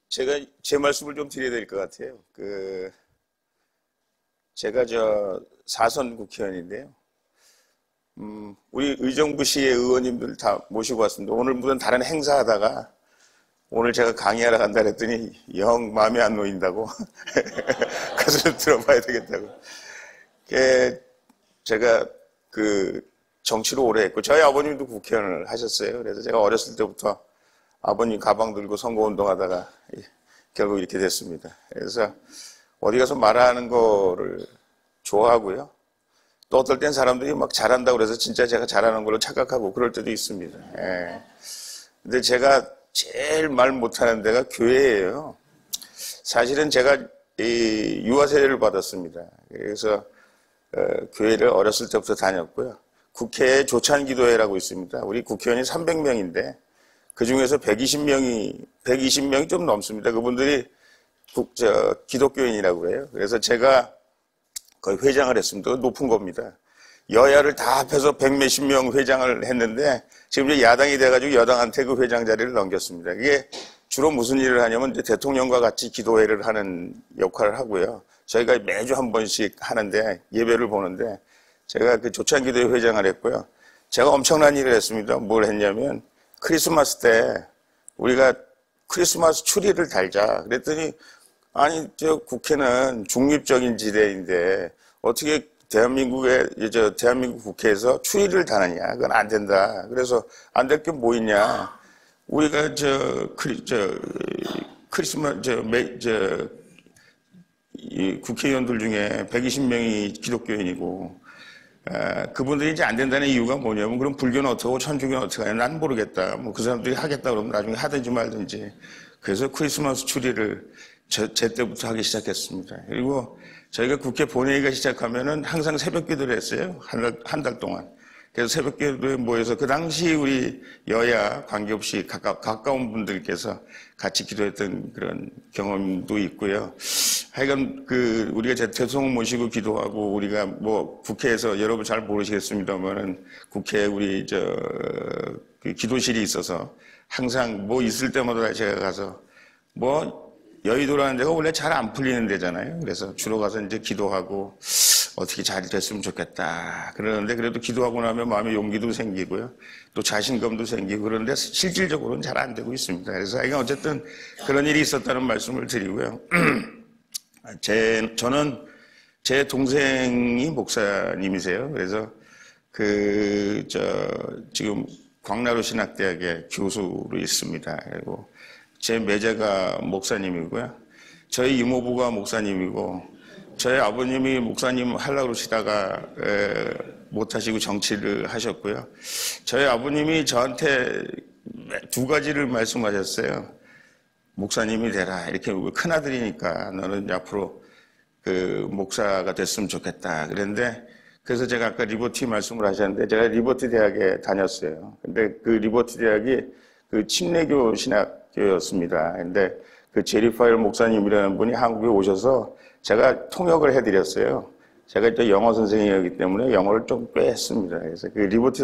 제가 제 말씀을 좀 드려야 될 것 같아요. 제가 사선 국회의원인데요. 우리 의정부시의 의원님들 다 모시고 왔습니다. 오늘 무슨 다른 행사하다가 오늘 제가 강의하러 간다 그랬더니 영 마음에 안 놓인다고 가서 좀 들어봐야 되겠다고. 제가 정치를 오래 했고 저희 아버님도 국회의원을 하셨어요. 그래서 제가 어렸을 때부터 아버님 가방 들고 선거운동 하다가 결국 이렇게 됐습니다. 그래서 어디 가서 말하는 거를 좋아하고요. 또 어떨 땐 사람들이 막 잘한다고 그래서 진짜 제가 잘하는 걸로 착각하고 그럴 때도 있습니다. 근데 제가 제일 말 못하는 데가 교회예요. 사실은 제가 유아 세례를 받았습니다. 그래서 교회를 어렸을 때부터 다녔고요. 국회에 조찬기도회라고 있습니다. 우리 국회의원이 300명인데 그 중에서 120명이 좀 넘습니다. 그분들이 기독교인이라고 해요. 그래서 제가 거의 회장을 했습니다. 높은 겁니다. 여야를 다 합해서 100몇십 명 회장을 했는데 지금 이제 야당이 돼가지고 여당한테 그 회장 자리를 넘겼습니다. 이게 주로 무슨 일을 하냐면 이제 대통령과 같이 기도회를 하는 역할을 하고요. 저희가 매주 한 번씩 하는데 예배를 보는데 제가 그 조찬기도회 회장을 했고요. 제가 엄청난 일을 했습니다. 뭘 했냐면 크리스마스 때 우리가 크리스마스 추리를 달자. 그랬더니 아니 국회는 중립적인 지대인데 어떻게 대한민국 국회에서 추리를 다느냐? 그건 안 된다. 그래서 안 될 게 뭐 있냐? 우리가 이 국회의원들 중에 120명이 기독교인이고 그분들이 이제 안 된다는 이유가 뭐냐면 그럼 불교는 어떻게 하고 천주교는 어떻게 하냐? 난 모르겠다. 뭐 그 사람들이 하겠다 그러면 나중에 하든지 말든지. 그래서 크리스마스 추리를 제 때부터 하기 시작했습니다. 그리고 저희가 국회 본회의가 시작하면은 항상 새벽 기도를 했어요. 한 달 동안. 그래서 새벽 기도에 모여서 그 당시 우리 여야 관계없이 가까운 분들께서 같이 기도했던 그런 경험도 있고요. 하여간 우리가 대통령 모시고 기도하고 우리가 뭐 국회에서 여러분 잘 모르시겠습니다만은 국회에 우리 그 기도실이 있어서 항상 뭐 있을 때마다 제가 가서 뭐 여의도라는 데가 원래 잘 안 풀리는 데잖아요. 그래서 주로 가서 이제 기도하고 어떻게 잘 됐으면 좋겠다. 그러는데 그래도 기도하고 나면 마음의 용기도 생기고요. 또 자신감도 생기고 그런데 실질적으로는 잘 안 되고 있습니다. 그래서 어쨌든 그런 일이 있었다는 말씀을 드리고요. 저는 제 동생이 목사님이세요. 그래서 지금 광나루 신학대학의 교수로 있습니다. 그리고 제 매제가 목사님이고요. 저희 이모부가 목사님이고 저희 아버님이 목사님 하려고 그러시다가 못하시고 정치를 하셨고요. 저희 아버님이 저한테 두 가지를 말씀하셨어요. 목사님이 되라. 이렇게 큰아들이니까 너는 앞으로 목사가 됐으면 좋겠다. 그런데 그래서 제가 아까 리버티 말씀을 하셨는데 제가 리버티 대학에 다녔어요. 근데 그 리버티 대학이 침례교 신학교였습니다. 근데 제리 파일 목사님이라는 분이 한국에 오셔서 제가 통역을 해드렸어요. 제가 또 영어 선생님이기 때문에 영어를 좀 꽤 했습니다. 그래서 리버티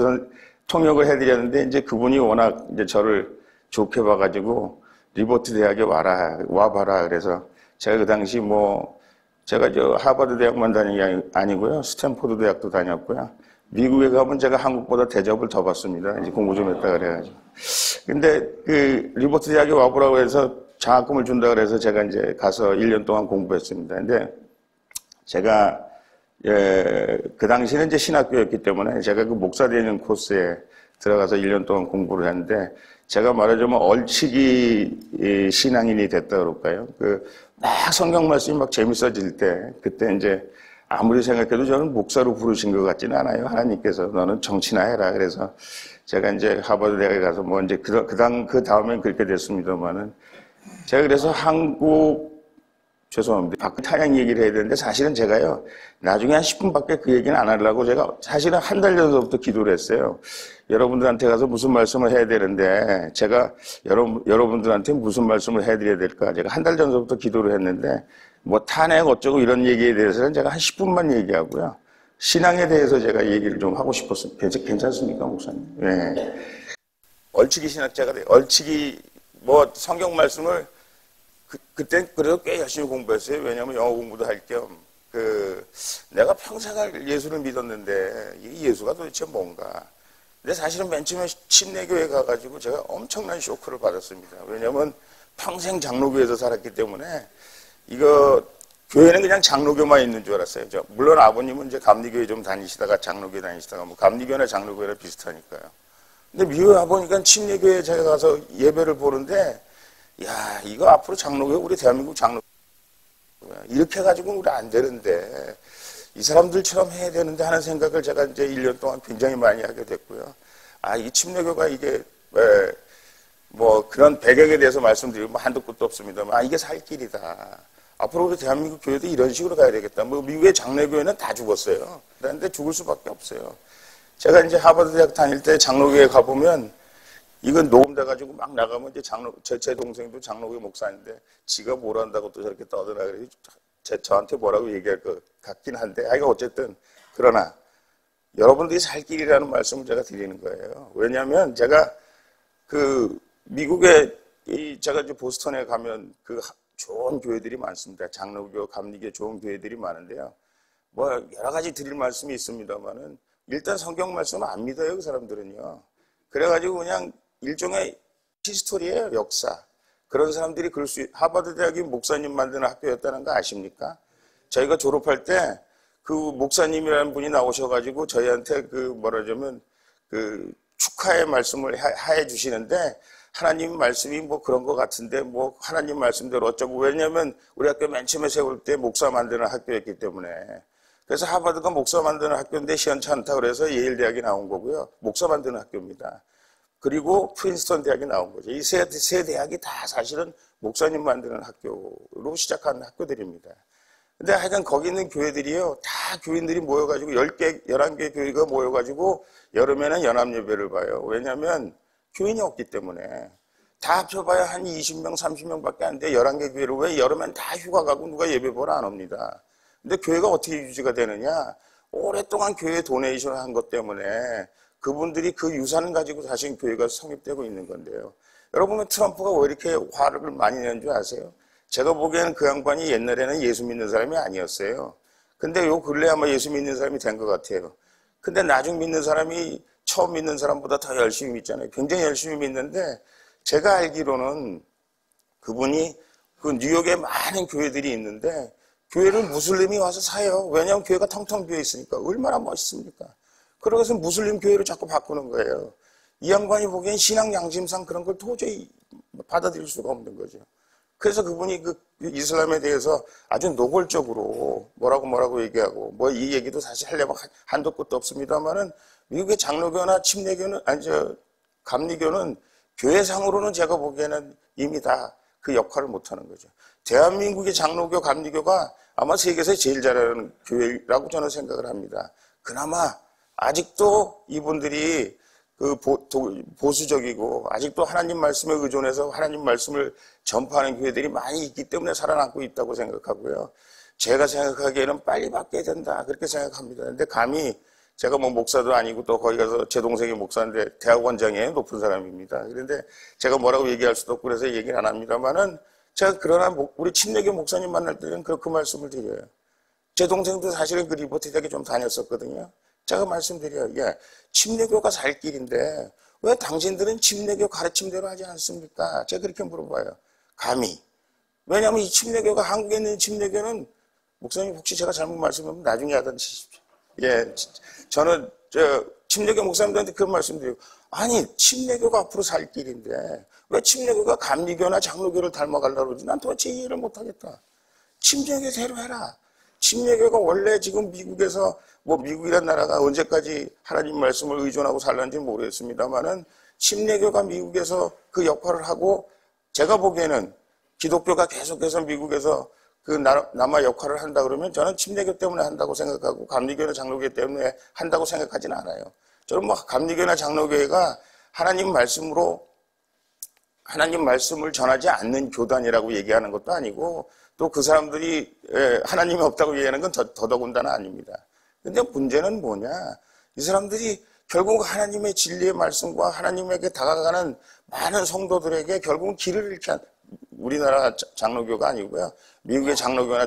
통역을 해드렸는데 이제 그분이 워낙 이제 저를 좋게 봐가지고 리버티 대학에 와봐라. 그래서 제가 그 당시 제가 하버드 대학만 다닌 게 아니고요. 스탠포드 대학도 다녔고요. 미국에 가면 제가 한국보다 대접을 더 받습니다. 이제 공부 좀 했다 그래가지고. 근데 리버티 대학에 와보라고 해서 장학금을 준다 그래서 제가 이제 가서 1년 동안 공부했습니다. 근데 제가 그 당시는 이제 신학교였기 때문에 제가 목사 되는 코스에 들어가서 1년 동안 공부를 했는데 제가 말하자면 얼치기 신앙인이 됐다 그럴까요? 막 성경 말씀이 막 재밌어질 때 그때 이제 아무리 생각해도 저는 목사로 부르신 것 같지는 않아요. 하나님께서 너는 정치나 해라. 그래서 제가 이제 하버드 대학에 가서 이제 그 다음엔 그렇게 됐습니다만은 제가 그래서 죄송합니다. 밖에 찬양 얘기를 해야 되는데 사실은 제가요, 나중에 한 10분밖에 그 얘기는 안 하려고 제가 사실은 한 달 전부터 기도를 했어요. 여러분들한테 가서 무슨 말씀을 해야 되는데 제가 여러분들한테 무슨 말씀을 해드려야 될까? 제가 한 달 전부터 기도를 했는데 탄핵 어쩌고 이런 얘기에 대해서는 제가 한 10분만 얘기하고요. 신앙에 대해서 제가 얘기를 좀 하고 싶었어요. 괜찮습니까, 목사님? 네. 얼치기 신학자가 돼요. 얼치기 뭐 성경 말씀을 그땐 그래도 꽤 열심히 공부했어요. 왜냐하면 영어 공부도 할 겸 내가 평생을 예수를 믿었는데 이 예수가 도대체 뭔가. 근데 사실은 맨 처음에 침례교회 가가지고 제가 엄청난 쇼크를 받았습니다. 왜냐하면 평생 장로교에서 살았기 때문에 이거 교회는 그냥 장로교만 있는 줄 알았어요. 물론 아버님은 이제 감리교회 좀 다니시다가 장로교회 다니시다가 뭐 감리교회나 장로교회랑 비슷하니까요. 근데 미국에 와보니까 침례교회에 제가 가서 예배를 보는데 야 이거 앞으로 장로교회 우리 대한민국 장로교회 이렇게 해가지고는 우리 안 되는데 이 사람들처럼 해야 되는데 하는 생각을 제가 이제 1년 동안 굉장히 많이 하게 됐고요. 아, 이 침례교가 이게 뭐 그런 배경에 대해서 말씀드리면 한도 끝도 없습니다만 아, 이게 살 길이다. 앞으로 우리 대한민국 교회도 이런 식으로 가야 되겠다. 뭐 미국의 장로교회는 다 죽었어요. 그런데 죽을 수밖에 없어요. 제가 이제 하버드 대학 다닐 때 장로교회 가보면 이건 녹음돼가지고 막 나가면 이제 제 동생도 장로교회 목사인데 지가 뭘 한다고 또 저렇게 떠드나 그래. 저한테 뭐라고 얘기할 것 같긴 한데, 어쨌든, 그러나, 여러분들이 살 길이라는 말씀을 제가 드리는 거예요. 왜냐하면 제가 미국에, 제가 이제 보스턴에 가면 좋은 교회들이 많습니다. 장로교, 감리교 좋은 교회들이 많은데요. 뭐, 여러 가지 드릴 말씀이 있습니다만은, 일단 성경 말씀을 안 믿어요, 그 사람들은요. 그래가지고 그냥 일종의 히스토리예요, 역사. 그런 사람들이 하버드 대학이 목사님 만드는 학교였다는 거 아십니까? 저희가 졸업할 때 그 목사님이라는 분이 나오셔가지고 저희한테 축하의 말씀을 해 주시는데 하나님 말씀이 뭐 그런 것 같은데 뭐 하나님 말씀대로 어쩌고 왜냐면 우리 학교 맨 처음에 세울 때 목사 만드는 학교였기 때문에 그래서 하버드가 목사 만드는 학교인데 시원치 않다 그래서 예일 대학이 나온 거고요. 목사 만드는 학교입니다. 그리고 프린스턴 대학이 나온 거죠. 이 세 대학이 다 사실은 목사님 만드는 학교로 시작한 학교들입니다. 근데 하여간 거기 있는 교회들이요. 다 교인들이 모여가지고 10개, 11개 교회가 모여가지고 여름에는 연합예배를 봐요. 왜냐하면 교인이 없기 때문에. 다 합쳐봐야 한 20명, 30명밖에 안 돼. 11개 교회를 왜 여름엔 다 휴가 가고 누가 예배 보러 안 옵니다. 근데 교회가 어떻게 유지가 되느냐? 오랫동안 교회 도네이션을 한 것 때문에 그분들이 그 유산을 가지고 다시 교회가 성립되고 있는 건데요. 여러분 트럼프가 왜 이렇게 화를 많이 내는 줄 아세요? 제가 보기에는 그 양반이 옛날에는 예수 믿는 사람이 아니었어요. 근데 요 근래 아마 예수 믿는 사람이 된 것 같아요. 근데 나중 믿는 사람이 처음 믿는 사람보다 더 열심히 믿잖아요. 굉장히 열심히 믿는데 제가 알기로는 그분이 뉴욕에 많은 교회들이 있는데 교회를 무슬림이 와서 사요. 왜냐하면 교회가 텅텅 비어 있으니까. 얼마나 멋있습니까? 그러고서 무슬림 교회로 자꾸 바꾸는 거예요. 이 양반이 보기엔 신앙 양심상 그런 걸 도저히 받아들일 수가 없는 거죠. 그래서 그분이 이슬람에 대해서 아주 노골적으로 뭐라고 얘기하고 뭐 이 얘기도 사실 하려면 한도 끝도 없습니다만은 미국의 장로교나 침례교는 감리교는 교회상으로는 제가 보기에는 이미 다 그 역할을 못하는 거죠. 대한민국의 장로교, 감리교가 아마 세계에서 제일 잘하는 교회라고 저는 생각을 합니다. 그나마 아직도 이분들이 보수적이고 아직도 하나님 말씀에 의존해서 하나님 말씀을 전파하는 교회들이 많이 있기 때문에 살아남고 있다고 생각하고요. 제가 생각하기에는 빨리 바뀌어야 된다 그렇게 생각합니다. 근데 감히 제가 뭐 목사도 아니고 또 거기 가서 제 동생이 목사인데 대학원장이에요. 높은 사람입니다. 그런데 제가 뭐라고 얘기할 수도 없고 그래서 얘기를 안 합니다만은 제가 그러나 우리 침례교 목사님 만날 때는 그 말씀을 드려요. 제 동생도 사실은 그 리버티 대학에 좀 다녔었거든요. 제가 말씀드려요. 침례교가 살 길인데 왜 당신들은 침례교 가르침대로 하지 않습니까? 제가 그렇게 물어봐요. 감히. 왜냐하면 이 침례교가 한국에 있는 침례교는 목사님 혹시 제가 잘못 말씀하면 나중에 하던지십시오. 저는 침례교 목사님들한테 그런 말씀드려요. 아니 침례교가 앞으로 살 길인데 왜 침례교가 감리교나 장로교를 닮아가려고 그러지? 난 도대체 이해를 못하겠다. 침례교대로 해라. 침례교가 원래 지금 미국에서 미국이라는 나라가 언제까지 하나님 말씀을 의존하고 살는지 모르겠습니다만은 침례교가 미국에서 그 역할을 하고 제가 보기에는 기독교가 계속해서 미국에서 남아 역할을 한다 그러면 저는 침례교 때문에 한다고 생각하고 감리교나 장로교 때문에 한다고 생각하지는 않아요. 저는 감리교나 장로교회가 하나님 말씀을 전하지 않는 교단이라고 얘기하는 것도 아니고 또 그 사람들이 하나님이 없다고 얘기하는 건 더더군다나 아닙니다. 근데 문제는 뭐냐? 이 사람들이 결국 하나님의 진리의 말씀과 하나님에게 다가가는 많은 성도들에게 결국은 길을 잃게 한, 우리나라 장로교가 아니고요. 미국의 장로교나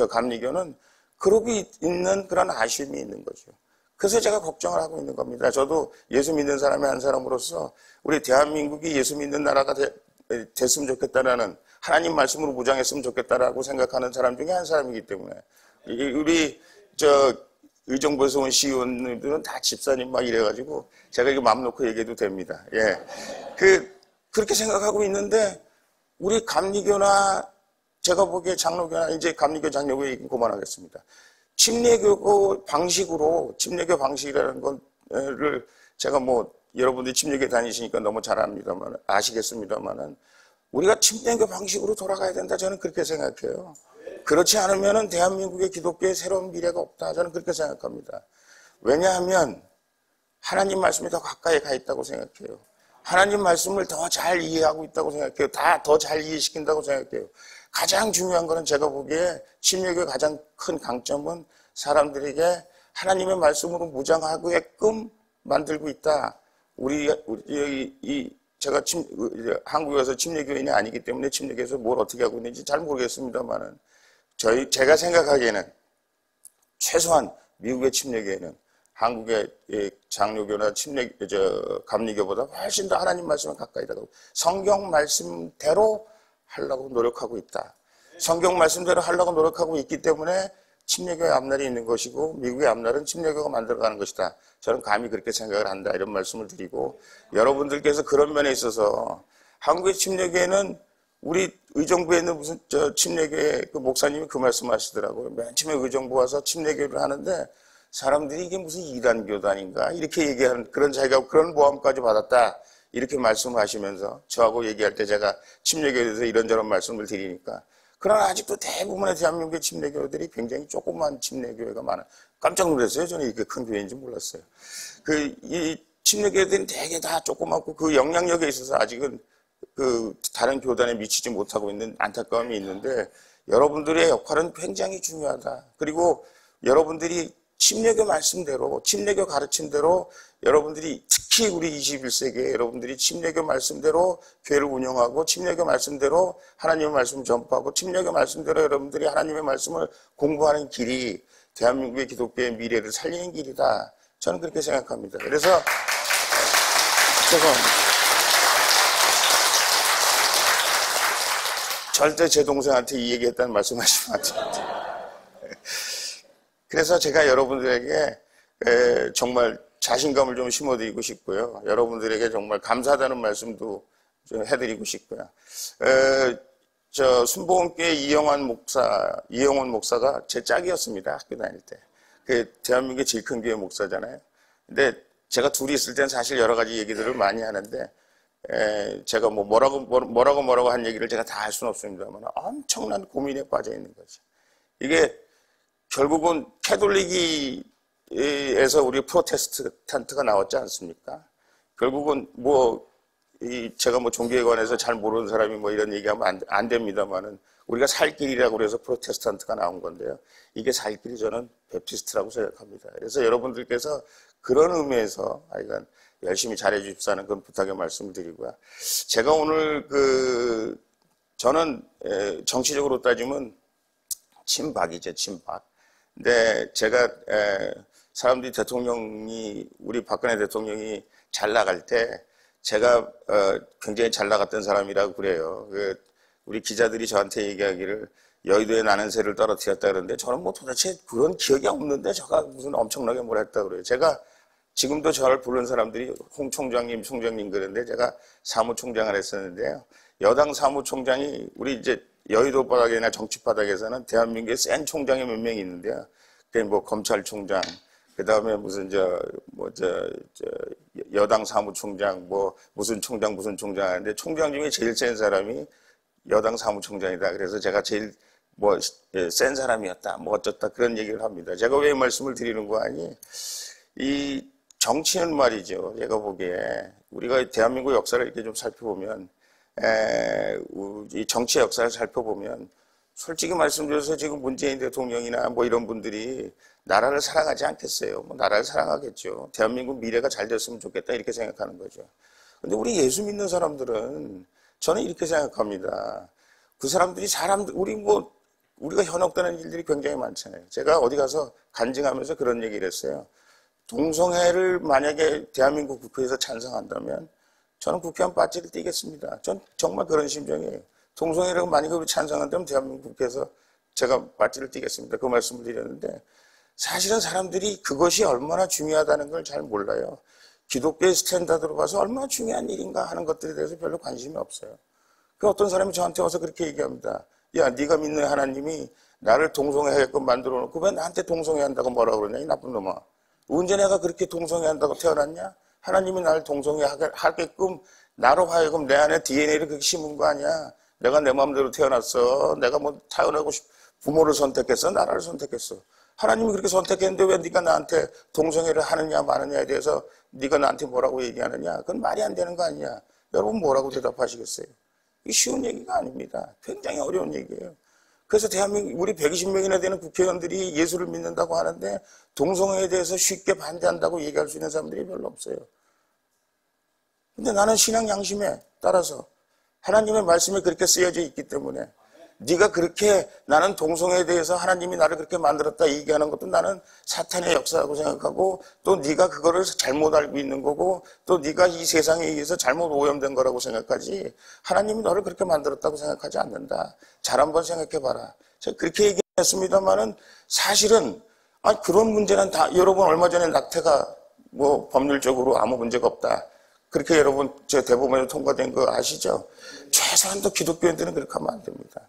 감리교는 그러고 있는 그런 아쉬움이 있는 거죠. 그래서 제가 걱정을 하고 있는 겁니다. 저도 예수 믿는 사람의 한 사람으로서 우리 대한민국이 예수 믿는 나라가 됐으면 좋겠다라는, 하나님 말씀으로 무장했으면 좋겠다라고 생각하는 사람 중에 한 사람이기 때문에, 우리 의정부에서 온 시의원들은 다 집사님 막 이래가지고 제가 이거 맘 놓고 얘기해도 됩니다. 예, 그렇게 생각하고 있는데, 우리 감리교나 제가 보기에 장로교나, 이제 감리교 장로교 얘기 그만하겠습니다. 침례교 방식이라는 거를 제가 뭐 여러분들이 침례교 다니시니까 너무 잘 압니다만, 아시겠습니다만은, 우리가 침례교 방식으로 돌아가야 된다, 저는 그렇게 생각해요. 그렇지 않으면은 대한민국의 기독교의 새로운 미래가 없다, 저는 그렇게 생각합니다. 왜냐하면 하나님 말씀이 더 가까이 가 있다고 생각해요. 하나님 말씀을 더 잘 이해하고 있다고 생각해요. 다 더 잘 이해시킨다고 생각해요. 가장 중요한 거는 제가 보기에 침례교의 가장 큰 강점은 사람들에게 하나님의 말씀으로 무장하게끔 만들고 있다. 제가 한국에 와서 침례교인이 아니기 때문에 침례교에서 뭘 어떻게 하고 있는지 잘 모르겠습니다만은, 제가 생각하기에는 최소한 미국의 침례교회는 한국의 장로교나 감리교보다 훨씬 더 하나님 말씀에 가까이 다가고 성경 말씀대로 하려고 노력하고 있다. 성경 말씀대로 하려고 노력하고 있기 때문에 침례교의 앞날이 있는 것이고 미국의 앞날은 침례교가 만들어가는 것이다. 저는 감히 그렇게 생각을 한다, 이런 말씀을 드리고, 여러분들께서 그런 면에 있어서 한국의 침례교회는 우리 의정부에 있는 무슨 침례교회 그 목사님이 그 말씀하시더라고요. 맨 처음에 의정부 와서 침례교회를 하는데 사람들이 이게 무슨 이단교단인가 이렇게 얘기하는, 그런 자기가 그런 모함까지 받았다 이렇게 말씀하시면서 저하고 얘기할 때 제가 침례교회에 대해서 이런저런 말씀을 드리니까, 그러나 아직도 대부분의 대한민국의 침례교회들이 굉장히 조그만 침례교회가 많아요. 깜짝 놀랐어요. 저는 이렇게 큰 교회인지 몰랐어요. 이 침례교회들이 되게 다 조그맣고 그 영향력에 있어서 아직은 다른 교단에 미치지 못하고 있는 안타까움이 있는데, 여러분들의 역할은 굉장히 중요하다. 그리고 여러분들이 침례교 말씀대로, 침례교 가르침대로, 여러분들이 특히 우리 21세기에 여러분들이 침례교 말씀대로 교회를 운영하고, 침례교 말씀대로 하나님의 말씀을 전파하고, 침례교 말씀대로 여러분들이 하나님의 말씀을 공부하는 길이 대한민국의 기독교의 미래를 살리는 길이다. 저는 그렇게 생각합니다. 그래서 절대 제 동생한테 이 얘기했다는 말씀하시면 안 됩니다. 그래서 제가 여러분들에게 정말 자신감을 좀 심어드리고 싶고요. 여러분들에게 정말 감사하다는 말씀도 좀 해드리고 싶고요. 순복음교회 이영원 목사가 제 짝이었습니다. 학교 다닐 때. 대한민국의 제일 큰 교회 목사잖아요. 근데 제가 둘이 있을 땐 사실 여러 가지 얘기들을 많이 하는데, 제가 뭐라고 한 얘기를 제가 다 할 수는 없습니다만 엄청난 고민에 빠져 있는 거죠. 이게 결국은 캐톨릭에서 우리 프로테스탄트가 나왔지 않습니까? 결국은 제가 종교에 관해서 잘 모르는 사람이 이런 얘기하면 안 됩니다만은, 우리가 살 길이라고 그래서 프로테스탄트가 나온 건데요. 이게 살 길이 저는 베프티스트라고 생각합니다. 그래서 여러분들께서 그런 의미에서 하여간 열심히 잘해 주십사는 그런 부탁의 말씀을 드리고요. 제가 오늘 저는 정치적으로 따지면 친박이죠, 친박. 근데 제가 사람들이 우리 박근혜 대통령이 잘 나갈 때 제가 굉장히 잘 나갔던 사람이라고 그래요. 우리 기자들이 저한테 얘기하기를 여의도에 나는 새를 떨어뜨렸다 그러는데, 저는 도대체 그런 기억이 없는데 제가 무슨 엄청나게 뭘 했다 그래요. 제가 지금도 저를 부르는 사람들이 홍 총장님 그러는데, 제가 사무총장을 했었는데요. 여당 사무총장이 우리 이제 여의도 바닥이나 정치 바닥에서는 대한민국에 센 총장이 몇 명이 있는데요. 검찰총장, 그 다음에 여당 사무총장, 무슨 총장 하는데, 총장 중에 제일 센 사람이 여당 사무총장이다. 그래서 제가 제일 센 사람이었다. 어쩌다 그런 얘기를 합니다. 제가 왜 이 말씀을 드리는 거 아니? 이 정치는 말이죠. 제가 보기에 우리가 대한민국 역사를 이렇게 좀 살펴보면, 이 정치 역사를 살펴보면 솔직히 말씀드려서 지금 문재인 대통령이나 뭐 이런 분들이 나라를 사랑하지 않겠어요. 뭐 나라를 사랑하겠죠. 대한민국 미래가 잘 됐으면 좋겠다 이렇게 생각하는 거죠. 근데 우리 예수 믿는 사람들은 저는 이렇게 생각합니다. 그 사람들이 우리가 현혹되는 일들이 굉장히 많잖아요. 제가 어디 가서 간증하면서 그런 얘기를 했어요. 동성애를 만약에 대한민국 국회에서 찬성한다면 저는 국회의원 배지를 띄겠습니다. 전 정말 그런 심정이에요. 동성애를 만약에 찬성한다면 대한민국 국회에서 제가 배지를 띄겠습니다. 그 말씀을 드렸는데 사실은 사람들이 그것이 얼마나 중요하다는 걸 잘 몰라요. 기독교의 스탠다드로 봐서 얼마나 중요한 일인가 하는 것들에 대해서 별로 관심이 없어요. 그 어떤 사람이 저한테 와서 그렇게 얘기합니다. 야, 네가 믿는 하나님이 나를 동성애하게끔 만들어 놓고 왜 나한테 동성애한다고 뭐라 그러냐, 이 나쁜 놈아. 언제 내가 그렇게 동성애한다고 태어났냐? 하나님이 나를 동성애하게끔 나로 하여금 내 안에 DNA를 그렇게 심은 거 아니야. 내가 내 마음대로 태어났어. 내가 뭐 태어나고 부모를 선택했어? 나라를 선택했어. 하나님이 그렇게 선택했는데 왜 네가 나한테 동성애를 하느냐 마느냐에 대해서 네가 나한테 뭐라고 얘기하느냐? 그건 말이 안 되는 거 아니야. 여러분 뭐라고 대답하시겠어요? 이게 쉬운 얘기가 아닙니다. 굉장히 어려운 얘기예요. 그래서 대한민국 우리 120명이나 되는 국회의원들이 예수를 믿는다고 하는데 동성애에 대해서 쉽게 반대한다고 얘기할 수 있는 사람들이 별로 없어요. 근데 나는 신앙 양심에 따라서 하나님의 말씀이 그렇게 쓰여져 있기 때문에 네가 그렇게 나는 동성애에 대해서 하나님이 나를 그렇게 만들었다 얘기하는 것도 나는 사탄의 역사라고 생각하고 또 네가 그거를 잘못 알고 있는 거고 또 네가 이 세상에 의해서 잘못 오염된 거라고 생각하지 하나님이 너를 그렇게 만들었다고 생각하지 않는다. 잘 한번 생각해봐라. 제가 그렇게 얘기했습니다만은 사실은 그런 문제는 다 여러분 얼마 전에 낙태가 뭐 법률적으로 아무 문제가 없다. 그렇게 여러분 제 대법원에 통과된 거 아시죠? 최소한도 기독교인들은 그렇게 하면 안 됩니다.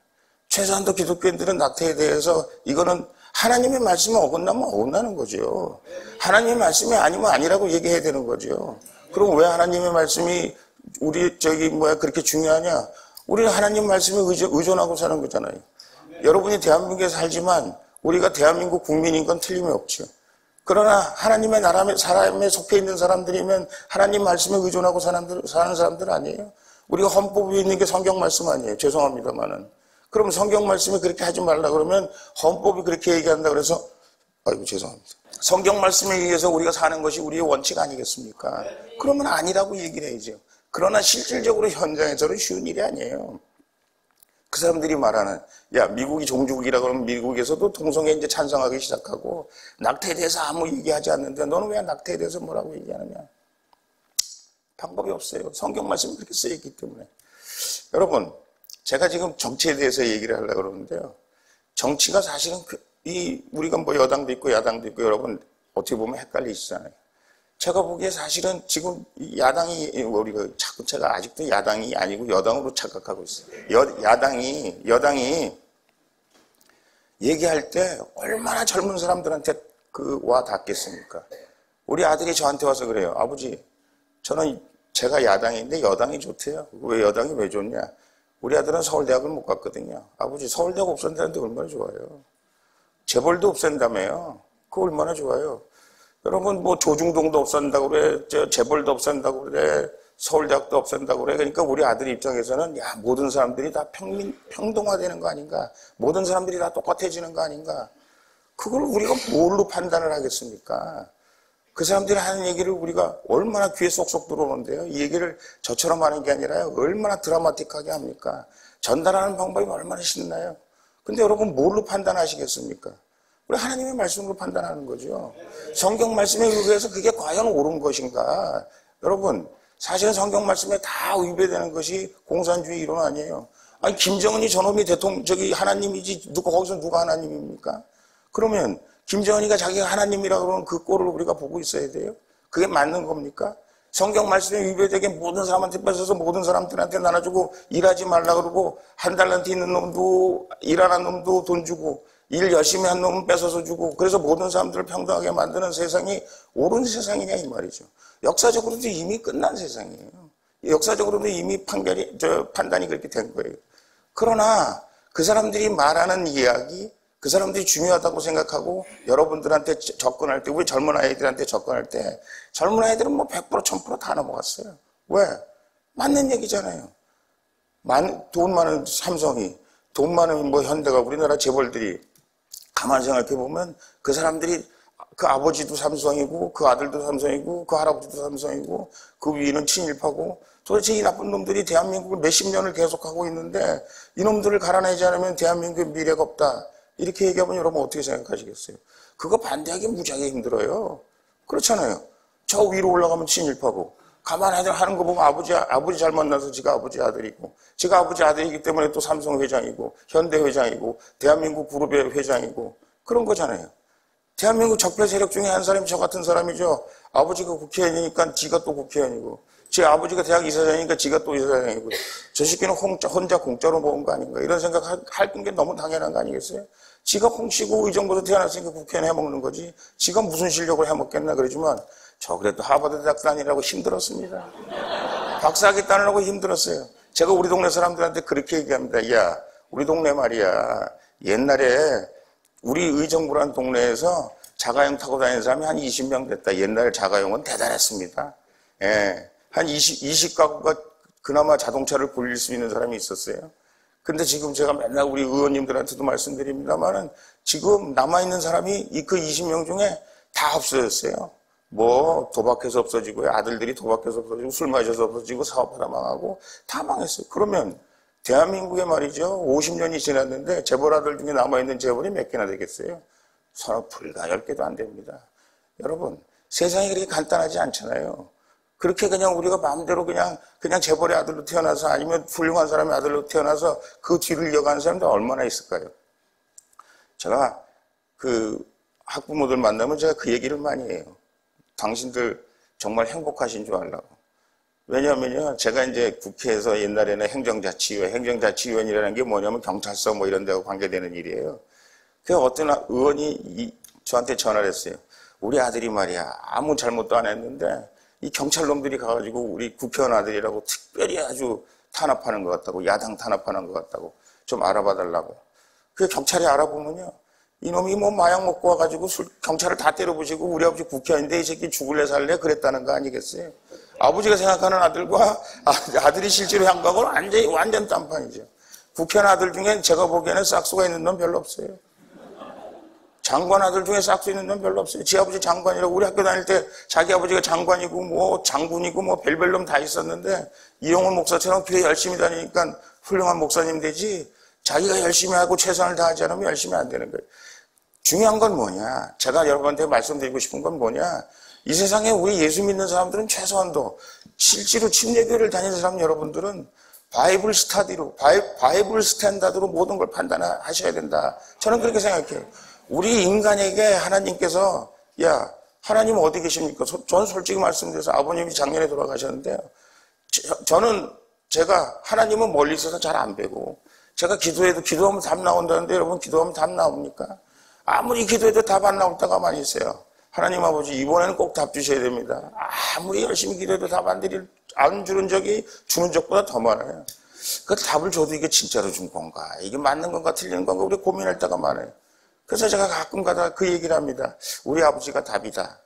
최소한도 기독교인들은 낙태에 대해서 이거는 하나님의 말씀이 어긋나면 어긋나는 거죠. 하나님의 말씀이 아니면 아니라고 얘기해야 되는 거죠. 그럼 왜 하나님의 말씀이 그렇게 중요하냐? 우리는 하나님 말씀에 의존하고 사는 거잖아요. 여러분이 대한민국에 살지만 우리가 대한민국 국민인 건 틀림이 없죠. 그러나 하나님의 나라에 사람에 속해 있는 사람들이면 하나님 말씀에 의존하고 사는 사람들 아니에요? 우리가 헌법에 있는 게 성경 말씀 아니에요? 죄송합니다만은. 그럼 성경 말씀이 그렇게 하지 말라 그러면 헌법이 그렇게 얘기한다 그래서 아이고 죄송합니다. 성경 말씀에 의해서 우리가 사는 것이 우리의 원칙 아니겠습니까? 그러면 아니라고 얘기를 해야죠. 그러나 실질적으로 현장에서는 쉬운 일이 아니에요. 그 사람들이 말하는 야 미국이 종주국이라 그러면 미국에서도 동성애 이제 찬성하기 시작하고 낙태에 대해서 아무 얘기하지 않는데 너는 왜 낙태에 대해서 뭐라고 얘기하느냐? 방법이 없어요. 성경 말씀이 그렇게 쓰여있기 때문에. 여러분 제가 지금 정치에 대해서 얘기를 하려고 그러는데요. 정치가 사실은 우리가 뭐 여당도 있고 야당도 있고 여러분 어떻게 보면 헷갈리시잖아요. 제가 보기에 사실은 지금 야당이 우리가 자꾸 제가 아직도 야당이 아니고 여당으로 착각하고 있어요. 여당이 얘기할 때 얼마나 젊은 사람들한테 와 닿겠습니까? 우리 아들이 저한테 와서 그래요. 아버지, 제가 야당인데 여당이 좋대요. 왜 여당이 왜 좋냐? 우리 아들은 서울대학을 못 갔거든요. 아버지, 서울대학 없앤다는데 얼마나 좋아요. 재벌도 없앤다며요. 그거 얼마나 좋아요. 여러분 뭐 조중동도 없앤다고 그래, 재벌도 없앤다고 그래, 서울대학도 없앤다고 그래. 그러니까 우리 아들 입장에서는 야 모든 사람들이 다 평등화되는 거 아닌가? 모든 사람들이 다 똑같아지는 거 아닌가? 그걸 우리가 뭘로 판단을 하겠습니까? 그 사람들이 하는 얘기를 우리가 얼마나 귀에 쏙쏙 들어오는데요. 이 얘기를 저처럼 하는 게 아니라 얼마나 드라마틱하게 합니까? 전달하는 방법이 얼마나 신나요? 근데 여러분 뭘로 판단하시겠습니까? 우리 하나님의 말씀으로 판단하는 거죠. 성경 말씀에 의해서 그게 과연 옳은 것인가? 여러분 사실은 성경 말씀에 다 위배되는 것이 공산주의 이론 아니에요. 아니 김정은이 저놈이 하나님이지 거기서 누가 하나님입니까? 그러면 김정은이가 자기가 하나님이라고 그러면 그 꼴을 우리가 보고 있어야 돼요? 그게 맞는 겁니까? 성경 말씀에 위배되게 모든 사람한테 뺏어서 모든 사람들한테 나눠주고 일하지 말라 그러고 한 달란트 있는 놈도 일 안 한 놈도 돈 주고 일 열심히 한 놈은 뺏어서 주고 그래서 모든 사람들을 평등하게 만드는 세상이 옳은 세상이냐 이 말이죠. 역사적으로도 이미 끝난 세상이에요. 역사적으로도 이미 판단이 그렇게 된 거예요. 그러나 그 사람들이 말하는 이야기 그 사람들이 중요하다고 생각하고 여러분들한테 접근할 때 우리 젊은 아이들한테 접근할 때 젊은 아이들은 뭐 100% 1000% 다 넘어갔어요. 왜? 맞는 얘기잖아요. 돈 많은 삼성이 돈 많은 뭐 현대가 우리나라 재벌들이 가만히 생각해 보면 그 사람들이 그 아버지도 삼성이고 그 아들도 삼성이고 그 할아버지도 삼성이고 그 위는 친일파고 도대체 이 나쁜 놈들이 대한민국을 몇십 년을 계속하고 있는데 이놈들을 갈아내지 않으면 대한민국의 미래가 없다. 이렇게 얘기하면 여러분 어떻게 생각하시겠어요? 그거 반대하기 무지하게 힘들어요. 그렇잖아요. 저 위로 올라가면 친일파고 가만히 하는 거 보면 아버지 잘 만나서 지가 아버지 아들이고 지가 아버지 아들이기 때문에 또 삼성 회장이고 현대 회장이고 대한민국 그룹의 회장이고 그런 거잖아요. 대한민국 적폐 세력 중에 한 사람이 저 같은 사람이죠. 아버지가 국회의원이니까 지가 또 국회의원이고 제 아버지가 대학 이사장이니까 지가 또 이사장이고 저 새끼는 혼자 공짜로 먹은 거 아닌가 이런 생각할 게 너무 당연한 거 아니겠어요? 지가 홍씨고 의정부에서 태어났으니까 국회의원 해먹는 거지 지가 무슨 실력을 해먹겠나 그러지만 저 그래도 하버드 대학 다니라고 힘들었습니다. 박사학위 따느라고 힘들었어요. 제가 우리 동네 사람들한테 그렇게 얘기합니다. 야 우리 동네 말이야 옛날에 우리 의정부라는 동네에서 자가용 타고 다니는 사람이 한 20명 됐다. 옛날 자가용은 대단했습니다. 예, 한 20가구가 그나마 자동차를 굴릴 수 있는 사람이 있었어요. 근데 지금 제가 맨날 우리 의원님들한테도 말씀드립니다만은 지금 남아있는 사람이 그 20명 중에 다 없어졌어요. 뭐 도박해서 없어지고요. 아들들이 도박해서 없어지고 술 마셔서 없어지고 사업하다 망하고 다 망했어요. 그러면 대한민국에 말이죠. 50년이 지났는데 재벌 아들 중에 남아있는 재벌이 몇 개나 되겠어요? 서너 불과 10개도 안 됩니다. 여러분 세상이 그렇게 간단하지 않잖아요. 그렇게 그냥 우리가 마음대로 그냥 재벌의 아들로 태어나서 아니면 훌륭한 사람의 아들로 태어나서 그 뒤를 이어가는 사람들 얼마나 있을까요? 제가 그 학부모들 만나면 제가 그 얘기를 많이 해요. 당신들 정말 행복하신 줄 알라고. 왜냐하면요, 제가 이제 국회에서 옛날에는 행정자치위원이라는 게 뭐냐면 경찰서 뭐 이런 데하고 관계되는 일이에요. 그 어떤 의원이 저한테 전화를 했어요. 우리 아들이 말이야, 아무 잘못도 안 했는데 이 경찰놈들이 가가지고 우리 국회의원 아들이라고 특별히 아주 탄압하는 것 같다고, 야당 탄압하는 것 같다고 좀 알아봐 달라고. 그 경찰이 알아보면요, 이놈이 뭐 마약 먹고 와가지고 경찰을 다 때려부시고 우리 아버지 국회의원인데 이 새끼 죽을래 살래 그랬다는 거 아니겠어요? 아버지가 생각하는 아들과 아들이 실제로 향각은 완전 딴판이죠. 국회의원 아들 중에 제가 보기에는 싹수가 있는 놈 별로 없어요. 장관 아들 중에 싹수 있는 놈 별로 없어요. 지 아버지 장관이라고 우리 학교 다닐 때 자기 아버지가 장관이고 뭐 장군이고 뭐 별별 놈 다 있었는데 이용훈 목사처럼 교회 열심히 다니니까 훌륭한 목사님 되지 자기가 열심히 하고 최선을 다하지 않으면 열심히 안 되는 거예요. 중요한 건 뭐냐? 제가 여러분한테 말씀드리고 싶은 건 뭐냐? 이 세상에 우리 예수 믿는 사람들은 최소한도 실제로 침례교회를 다니는 사람 여러분들은 바이블 스타디로, 바이블 스탠다드로 모든 걸 판단하셔야 된다. 저는 그렇게 생각해요. 우리 인간에게 하나님께서 야 하나님 어디 계십니까? 저는 솔직히 말씀드려서 아버님이 작년에 돌아가셨는데요. 제가 하나님은 멀리 있어서 잘 안 뵈고 제가 기도하면 답 나온다는데 여러분 기도하면 답 나옵니까? 아무리 기도해도 답 안 나올 때가 많이 있어요. 하나님 아버지 이번에는 꼭 답 주셔야 됩니다. 아무리 열심히 기도해도 답 안 주는 적이 주는 적보다 더 많아요. 그 답을 줘도 이게 진짜로 준 건가? 이게 맞는 건가 틀리는 건가? 우리 고민할 때가 많아요. 그래서 제가 가끔 가다 그 얘기를 합니다. 우리 아버지가 답이다.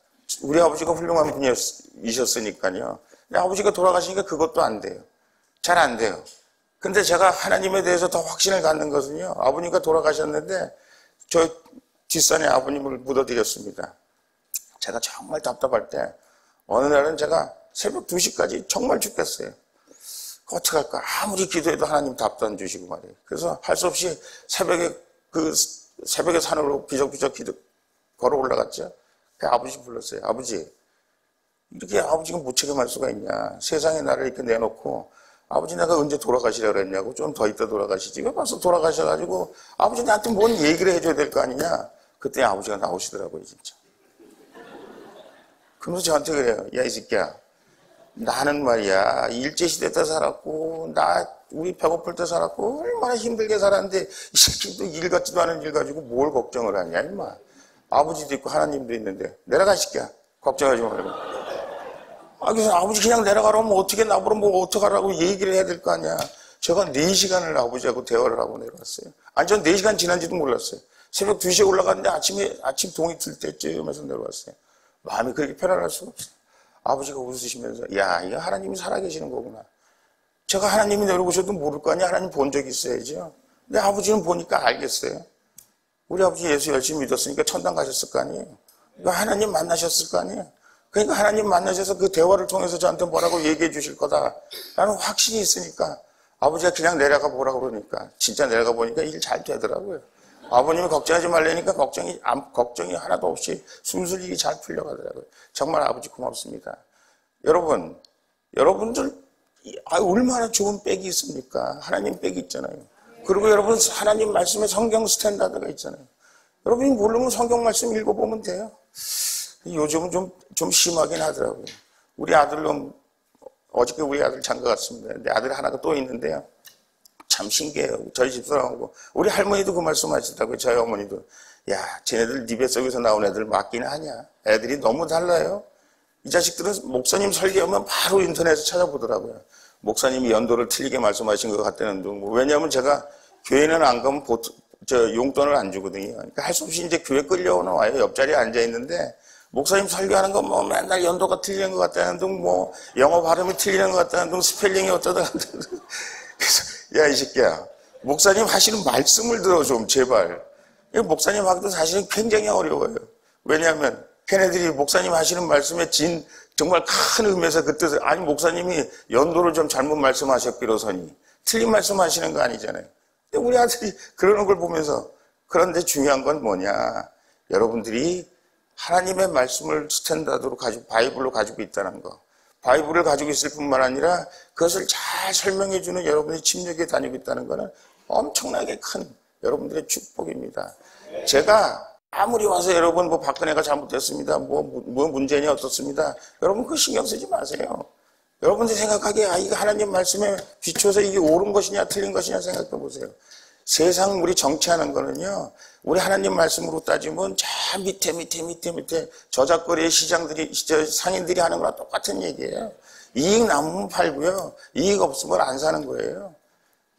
우리 아버지가 훌륭한 분이셨으니까요. 아버지가 돌아가시니까 그것도 안 돼요. 잘 안 돼요. 근데 제가 하나님에 대해서 더 확신을 갖는 것은요. 아버님과 돌아가셨는데 저 뒷산에 아버님을 묻어드렸습니다. 제가 정말 답답할 때 어느 날은 제가 새벽 2시까지 정말 죽겠어요. 어떡할까? 아무리 기도해도 하나님 답도 안 주시고 말이에요. 그래서 할 수 없이 새벽에 산으로 비적비적 걸어 올라갔죠. 그 아버지 불렀어요. 아버지, 이렇게 아버지가 무책임할 수가 있냐. 세상에 나를 이렇게 내놓고 아버지 내가 언제 돌아가시려고 그랬냐고. 좀 더 있다 돌아가시지. 왜 벌써 돌아가셔가지고 아버지 나한테 뭔 얘기를 해줘야 될 거 아니냐. 그때 아버지가 나오시더라고요, 진짜. 그러면서 저한테 그래요. 야, 이 새끼야. 나는 말이야, 일제시대 때 살았고, 우리 배고플 때 살았고, 얼마나 힘들게 살았는데, 이 새끼도 일 같지도 않은 일 가지고 뭘 걱정을 하냐, 임마. 아버지도 있고 하나님도 있는데, 내려가, 새끼야. 걱정하지 말고. 그래서 아버지 그냥 내려가라면 어떻게 나보러 뭐 어떡하라고 얘기를 해야 될 거 아니야. 제가 4시간을 아버지하고 대화를 하고 내려왔어요. 아니, 전 4시간 지난지도 몰랐어요. 새벽 2시에 올라갔는데 아침 동이 들 때쯤에서 내려왔어요. 마음이 그렇게 편안할 수가 없어요. 아버지가 웃으시면서 야, 이거 하나님이 살아계시는 거구나. 제가 하나님이 내려오셔도 모를 거 아니야. 하나님 본 적 있어야죠. 근데 아버지는 보니까 알겠어요. 우리 아버지 예수 열심히 믿었으니까 천당 가셨을 거 아니에요. 그러니까 하나님 만나셨을 거 아니에요. 그러니까 하나님 만나셔서 그 대화를 통해서 저한테 뭐라고 얘기해 주실 거다라는 확신이 있으니까 아버지가 그냥 내려가 보라고 그러니까 진짜 내려가 보니까 일 잘 되더라고요. 아버님이 걱정하지 말라니까 걱정이 하나도 없이 술술이 잘 풀려가더라고요. 정말 아버지 고맙습니다. 여러분들 얼마나 좋은 백이 있습니까? 하나님 백이 있잖아요. 그리고 여러분 하나님 말씀에 성경 스탠다드가 있잖아요. 여러분이 모르면 성경 말씀 읽어보면 돼요. 요즘은 좀 심하긴 하더라고요. 우리 아들놈 어저께 우리 아들 장가 갔습니다. 내 아들 하나가 또 있는데요. 참 신기해요. 저희 집사람하고 우리 할머니도 그 말씀 하시더라고요. 저희 어머니도. 야, 쟤네들 네 뱃속에서 나온 애들 맞기는 하냐. 애들이 너무 달라요. 이 자식들은 목사님 설교하면 바로 인터넷에서 찾아보더라고요. 목사님이 연도를 틀리게 말씀하신 것 같다는 둥. 왜냐하면 제가 교회는 안 가면 용돈을 안 주거든요. 그러니까 할 수 없이 이제 교회 끌려와요. 옆자리에 앉아 있는데 목사님 설교하는 거 뭐 맨날 연도가 틀리는 것 같다는 둥, 뭐 영어 발음이 틀리는 것 같다는 둥, 스펠링이 어쩌다 한다는 둥. 그래서 야, 이 새끼야, 목사님 하시는 말씀을 들어 좀 제발. 목사님 하기도 사실은 굉장히 어려워요. 왜냐하면 걔네들이 목사님 하시는 말씀에 정말 큰 의미에서 그 뜻을, 아니 목사님이 연도를 좀 잘못 말씀하셨기로서니 틀린 말씀하시는 거 아니잖아요. 우리 아들이 그러는 걸 보면서, 그런데 중요한 건 뭐냐, 여러분들이 하나님의 말씀을 스탠다드로 바이블로 가지고 있다는 거, 바이블을 가지고 있을 뿐만 아니라 그것을 잘 설명해주는 여러분이 침략에 다니고 있다는 것은 엄청나게 큰 여러분들의 축복입니다. 제가 아무리 와서 여러분 뭐 박근혜가 잘못됐습니다, 뭐 문재인이 어떻습니다, 여러분 그거 신경 쓰지 마세요. 여러분들이 생각하기에 이거 하나님 말씀에 비추어서 이게 옳은 것이냐 틀린 것이냐 생각해 보세요. 세상 우리 정치하는 거는요, 우리 하나님 말씀으로 따지면 저 밑에 저작거리의 상인들이 하는 거랑 똑같은 얘기예요. 이익 남으면 팔고요, 이익 없으면 안 사는 거예요.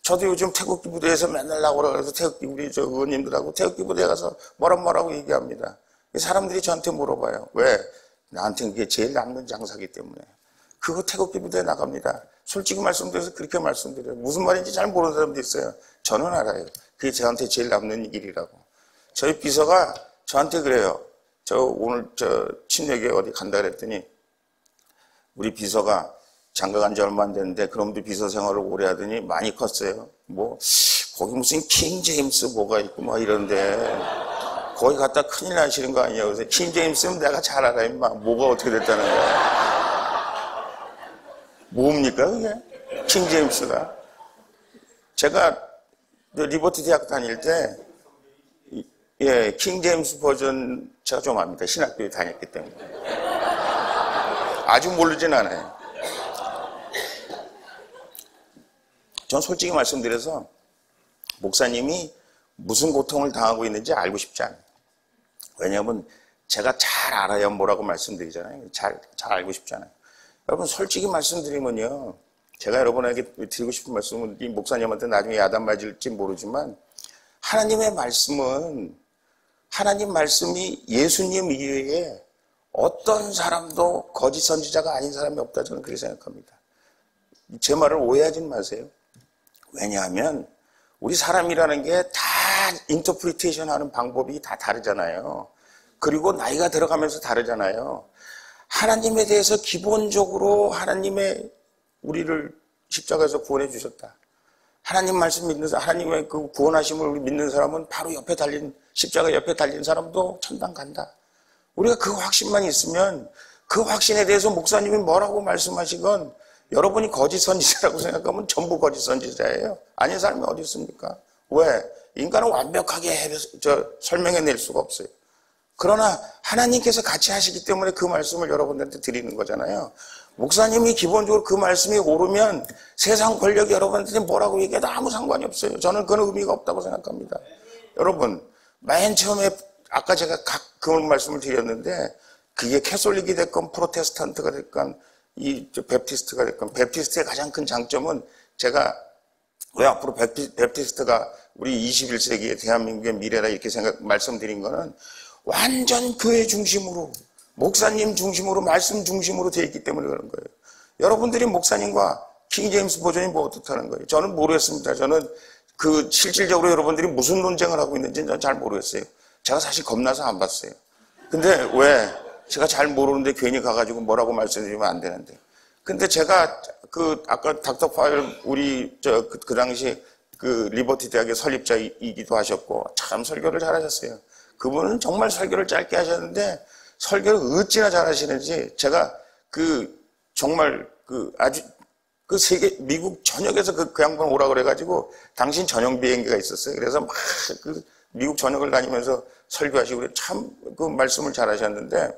저도 요즘 태극기 부대에서 맨날 나오라 그래서 우리 의원님들하고 태극기 부대에 가서 뭐라고 얘기합니다. 사람들이 저한테 물어봐요. 왜? 나한테는 그게 제일 남는 장사기 때문에. 그거 태극기 부대에 나갑니다. 솔직히 말씀드려서 그렇게 말씀드려요. 무슨 말인지 잘 모르는 사람도 있어요. 저는 알아요. 그게 저한테 제일 남는 일이라고. 저희 비서가 저한테 그래요. 오늘 친례교회 어디 간다 그랬더니 우리 비서가 장가 간 지 얼마 안 됐는데 그럼도 비서 생활을 오래 하더니 많이 컸어요. 뭐 거기 무슨 킹 제임스 뭐가 있고 막 이런데 거기 갔다 큰일 나시는 거 아니냐고. 그래서 킹 제임스는 내가 잘 알아 임마. 뭐가 어떻게 됐다는 거야. 뭡니까 그게? 킹 제임스가. 제가 리버티 대학 다닐 때 킹 제임스 버전 제가 좀 압니다. 신학교에 다녔기 때문에. 아주 모르진 않아요. 전 솔직히 말씀드려서 목사님이 무슨 고통을 당하고 있는지 알고 싶지 않아요. 왜냐하면 제가 잘 알아야 뭐라고 말씀드리잖아요. 잘 알고 싶지 않아요. 여러분 솔직히 말씀드리면요, 제가 여러분에게 드리고 싶은 말씀은 이 목사님한테 나중에 야단 맞을지 모르지만 하나님의 말씀은, 하나님 말씀이 예수님 이외에 어떤 사람도 거짓 선지자가 아닌 사람이 없다, 저는 그렇게 생각합니다. 제 말을 오해하진 마세요. 왜냐하면 우리 사람이라는 게 다 인터프리테이션 하는 방법이 다 다르잖아요. 그리고 나이가 들어가면서 다르잖아요. 하나님에 대해서 기본적으로 하나님의 우리를 십자가에서 구원해 주셨다. 하나님 말씀 믿는 사람, 하나님의 그 구원하심을 믿는 사람은 바로 십자가 옆에 달린 사람도 천당 간다. 우리가 그 확신만 있으면, 그 확신에 대해서 목사님이 뭐라고 말씀하시건 여러분이 거짓 선지자라고 생각하면 전부 거짓 선지자예요. 아닌 사람이 어디 있습니까? 왜? 인간은 완벽하게 설명해낼 수가 없어요. 그러나 하나님께서 같이 하시기 때문에 그 말씀을 여러분들한테 드리는 거잖아요. 목사님이 기본적으로 그 말씀이 옳으면 세상 권력이 여러분한테 뭐라고 얘기해도 아무 상관이 없어요. 저는 그건 의미가 없다고 생각합니다. 여러분, 맨 처음에 아까 제가 그런 말씀을 드렸는데, 그게 캐톨릭이 됐건 프로테스탄트가 됐건 베프티스트가 됐건, 베프티스트의 가장 큰 장점은, 제가 왜 앞으로 베프티스트가 우리 21세기의 대한민국의 미래라 이렇게 말씀드린 거는 완전 교회 중심으로, 목사님 중심으로, 말씀 중심으로 되어 있기 때문에 그런 거예요. 여러분들이 목사님과 킹 제임스 버전이 뭐 어떻다는 거예요? 저는 모르겠습니다. 저는 그 실질적으로 여러분들이 무슨 논쟁을 하고 있는지는 전 잘 모르겠어요. 제가 사실 겁나서 안 봤어요. 근데 왜? 제가 잘 모르는데 괜히 가가지고 뭐라고 말씀드리면 안 되는데. 근데 제가 아까 닥터 파일 우리 그 당시 그 리버티 대학의 설립자이기도 하셨고 참 설교를 잘하셨어요. 그분은 정말 설교를 짧게 하셨는데 설교를 어찌나 잘하시는지 제가 정말 아주 세계 미국 전역에서 그 양반 오라 그래가지고 당신 전용 비행기가 있었어요. 그래서 막 미국 전역을 다니면서 설교하시고 참 그 말씀을 잘하셨는데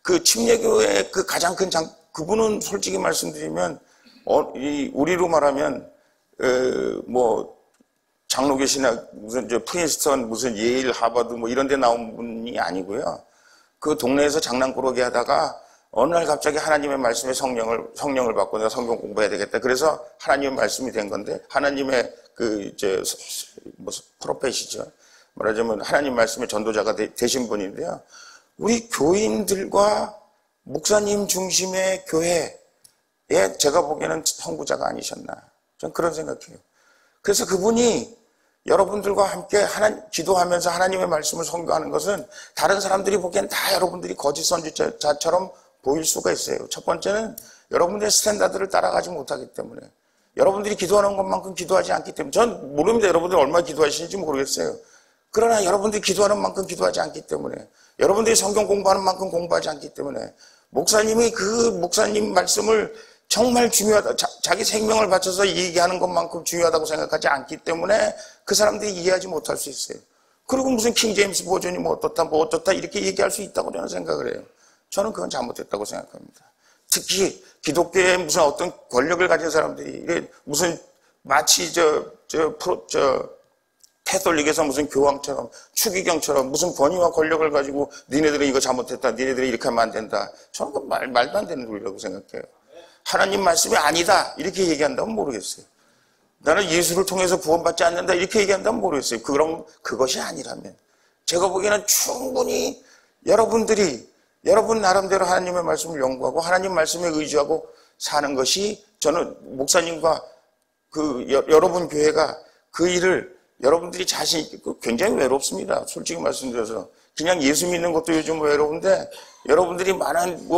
그 침례교의 그 가장 큰 그분은 솔직히 말씀드리면 우리로 말하면 뭐 장로교 신학 무슨 프린스턴 무슨 예일 하버드 뭐 이런 데 나온 분이 아니고요. 그 동네에서 장난꾸러기 하다가 어느 날 갑자기 하나님의 말씀에 성령을 받고 내가 성경 공부해야 되겠다. 그래서 하나님의 말씀이 된 건데 하나님의 프로페시죠. 말하자면 하나님 말씀의 전도자가 되신 분인데요. 우리 교인들과 목사님 중심의 교회에 제가 보기에는 선구자가 아니셨나. 전 그런 생각해요. 그래서 그분이 여러분들과 함께 기도하면서 하나님의 말씀을 선교하는 것은 다른 사람들이 보기엔 다 여러분들이 거짓 선지자처럼 보일 수가 있어요. 첫 번째는 여러분들의 스탠다드를 따라가지 못하기 때문에 여러분들이 기도하는 것만큼 기도하지 않기 때문에 전 모릅니다. 여러분들이 얼마나 기도하시는지 모르겠어요. 그러나 여러분들이 기도하는 만큼 기도하지 않기 때문에 여러분들이 성경 공부하는 만큼 공부하지 않기 때문에 목사님이 그 목사님 말씀을 정말 중요하다. 자기 생명을 바쳐서 얘기하는 것만큼 중요하다고 생각하지 않기 때문에 그 사람들이 이해하지 못할 수 있어요. 그리고 무슨 킹제임스 버전이 뭐 어떻다 이렇게 얘기할 수 있다고 저는 생각을 해요. 저는 그건 잘못됐다고 생각합니다. 특히 기독교에 무슨 어떤 권력을 가진 사람들이 무슨 마치 캐톨릭에서 무슨 교황처럼 추기경처럼 무슨 권위와 권력을 가지고 니네들은 이거 잘못했다. 니네들이 이렇게 하면 안 된다. 저는 그 말도 안 되는 논리라고 생각해요. 하나님 말씀이 아니다 이렇게 얘기한다면 모르겠어요. 나는 예수를 통해서 구원받지 않는다 이렇게 얘기한다면 모르겠어요. 그럼 그것이 아니라면 제가 보기에는 충분히 여러분 나름대로 하나님의 말씀을 연구하고 하나님 말씀에 의지하고 사는 것이 저는 목사님과 여러분 교회가 그 일을 여러분들이 자신 있게 굉장히 외롭습니다. 솔직히 말씀드려서 그냥 예수 믿는 것도 요즘 외로운데 여러분들이 많은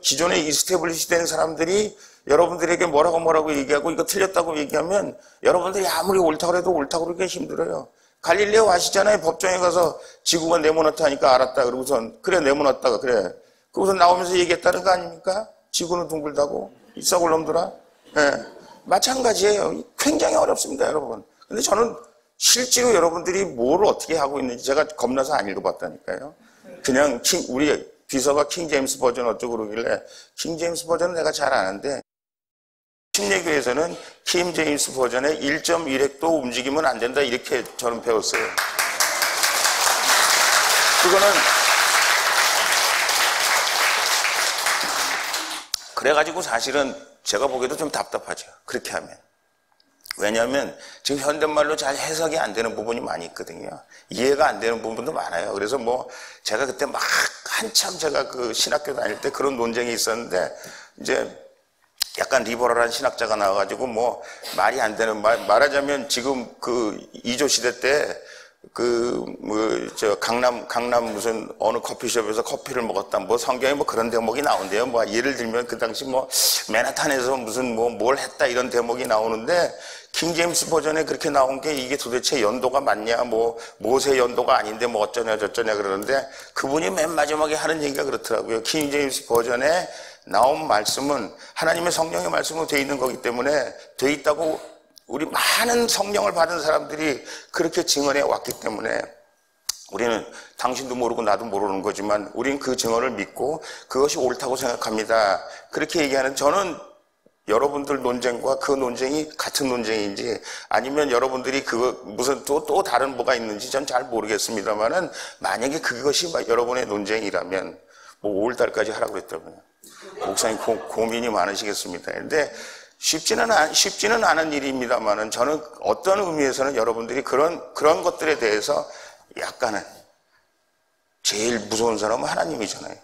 기존에 이스태블리시 된 사람들이 여러분들에게 뭐라고 얘기하고 이거 틀렸다고 얘기하면 여러분들이 아무리 옳다고 해도 옳다고 그러기가 힘들어요. 갈릴레오 아시잖아요. 법정에 가서 지구가 네모나다 하니까 알았다. 그러고선 그래 네모났다가 그래. 그러고선 나오면서 얘기했다는 거 아닙니까? 지구는 둥글다고 이 썩을 놈들아. 네. 마찬가지예요. 굉장히 어렵습니다, 여러분. 근데 저는 실제로 여러분들이 뭘 어떻게 하고 있는지 제가 겁나서 안 읽어봤다니까요. 그냥 우리 비서가 킹제임스 버전 어쩌고 그러길래 킹제임스 버전은 내가 잘 아는데 침례교에서는 킹제임스 버전의 1.1획도 움직이면 안 된다 이렇게 저는 배웠어요. 그거는 그래가지고 사실은 제가 보기에도 좀 답답하죠. 그렇게 하면. 왜냐하면 지금 현대말로 잘 해석이 안 되는 부분이 많이 있거든요. 이해가 안 되는 부분도 많아요. 그래서 제가 그때 막 한참 제가 그 신학교 다닐 때 그런 논쟁이 있었는데 이제 약간 리버럴한 신학자가 나와가지고 말이 안 되는 말하자면 지금 그 2조 시대 때 강남 무슨 어느 커피숍에서 커피를 먹었다. 성경에 그런 대목이 나온대요. 예를 들면 그 당시 맨하탄에서 무슨 뭘 했다 이런 대목이 나오는데 킹제임스 버전에 그렇게 나온 게 이게 도대체 연도가 맞냐, 모세 연도가 아닌데 어쩌냐 저쩌냐 그러는데 그분이 맨 마지막에 하는 얘기가 그렇더라고요. 킹제임스 버전에 나온 말씀은 하나님의 성령의 말씀으로 돼 있는 거기 때문에 돼 있다고 우리 많은 성령을 받은 사람들이 그렇게 증언해 왔기 때문에 우리는 당신도 모르고 나도 모르는 거지만 우리는 그 증언을 믿고 그것이 옳다고 생각합니다. 그렇게 얘기하는 저는 여러분들 논쟁과 그 논쟁이 같은 논쟁인지 아니면 여러분들이 무슨 또 다른 뭐가 있는지 전 잘 모르겠습니다만은 만약에 그것이 여러분의 논쟁이라면 5월달까지 하라고 그랬더라고요. 목사님 고민이 많으시겠습니다. 근데 쉽지는 않은 일입니다만은 저는 어떤 의미에서는 여러분들이 그런 것들에 대해서 약간은 제일 무서운 사람은 하나님이잖아요.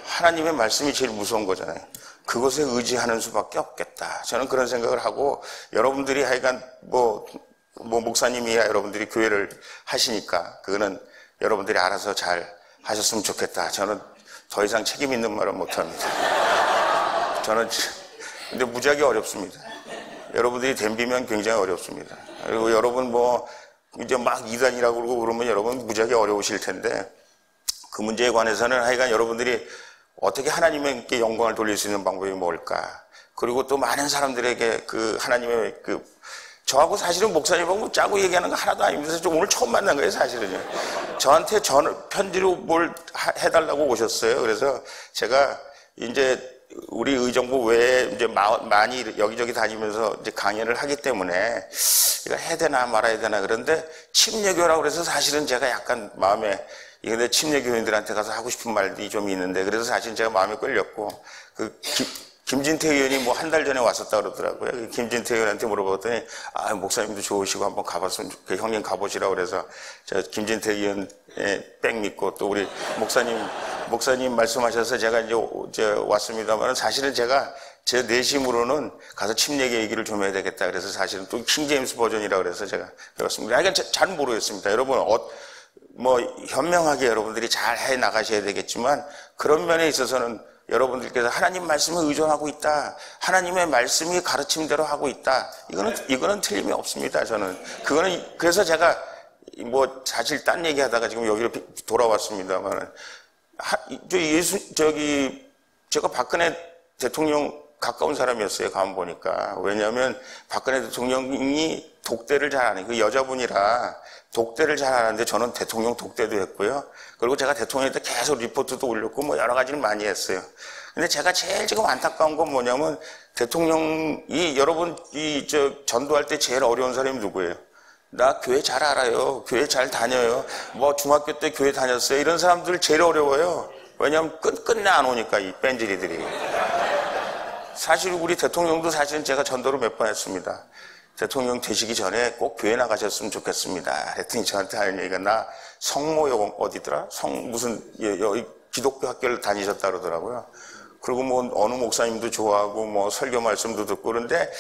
하나님의 말씀이 제일 무서운 거잖아요. 그것에 의지하는 수밖에 없겠다. 저는 그런 생각을 하고, 여러분들이 하여간 목사님이야 여러분들이 교회를 하시니까 그거는 여러분들이 알아서 잘 하셨으면 좋겠다. 저는 더 이상 책임 있는 말은 못합니다. 근데 무지하게 어렵습니다. 여러분들이 덤비면 굉장히 어렵습니다. 그리고 여러분 이제 막 이단이라고 그러고 그러면 여러분 무지하게 어려우실 텐데, 그 문제에 관해서는 하여간 여러분들이 어떻게 하나님께 영광을 돌릴 수 있는 방법이 뭘까? 그리고 또 많은 사람들에게 그 하나님의 저하고 사실은 목사님하고 짜고 얘기하는 거 하나도 아닙니다. 오늘 처음 만난 거예요, 사실은요. 저한테 편지로 뭘 해달라고 오셨어요. 그래서 제가 이제 우리 의정부 외에 이제 많이 여기저기 다니면서 이제 강연을 하기 때문에 이거 해야 되나 말아야 되나. 그런데 침례교라고 그래서 사실은 제가 약간 마음에, 근데 침례교인들한테 가서 하고 싶은 말이 좀 있는데, 그래서 사실 제가 마음에 끌렸고, 김진태 의원이 한 달 전에 왔었다 그러더라고요. 김진태 의원한테 물어봤더니, 목사님도 좋으시고 한번 가봤으면 형님 가보시라고 그래서, 저 김진태 의원의 백 믿고 또 우리 목사님 말씀하셔서 제가 이제 왔습니다만, 사실은 제가 제 내심으로는 가서 침례교 얘기를 좀 해야 되겠다. 그래서 사실은 또 킹제임스 버전이라고 그래서 제가 배웠습니다. 잘 모르겠습니다. 여러분, 현명하게 여러분들이 잘 해 나가셔야 되겠지만, 그런 면에 있어서는 여러분들께서 하나님 말씀에 의존하고 있다, 하나님의 말씀이 가르침대로 하고 있다, 이거는 틀림이 없습니다. 저는 그래서 제가 사실 딴 얘기하다가 지금 여기로 돌아왔습니다만, 제가 박근혜 대통령 가까운 사람이었어요, 가만 보니까. 왜냐하면 박근혜 대통령이 독대를 잘 안 해요. 그 여자분이라 독대를 잘 하는데, 저는 대통령 독대도 했고요. 그리고 제가 대통령한테 계속 리포트도 올렸고 여러 가지를 많이 했어요. 근데 제가 제일 지금 안타까운 건 뭐냐면, 대통령이 여러분 전도할 때 제일 어려운 사람이 누구예요? 나 교회 잘 알아요. 교회 잘 다녀요. 중학교 때 교회 다녔어요. 이런 사람들 제일 어려워요. 왜냐하면 끝내 안 오니까, 이 뺀질이들이. 사실 우리 대통령도 사실은 제가 전도를 몇 번 했습니다. 대통령 되시기 전에 꼭 교회 나가셨으면 좋겠습니다. 그랬더니 저한테 하는 얘기가, 나 성모역 어디더라? 무슨 기독교 학교를 다니셨다 그러더라고요. 그리고 어느 목사님도 좋아하고 설교 말씀도 듣고 그런데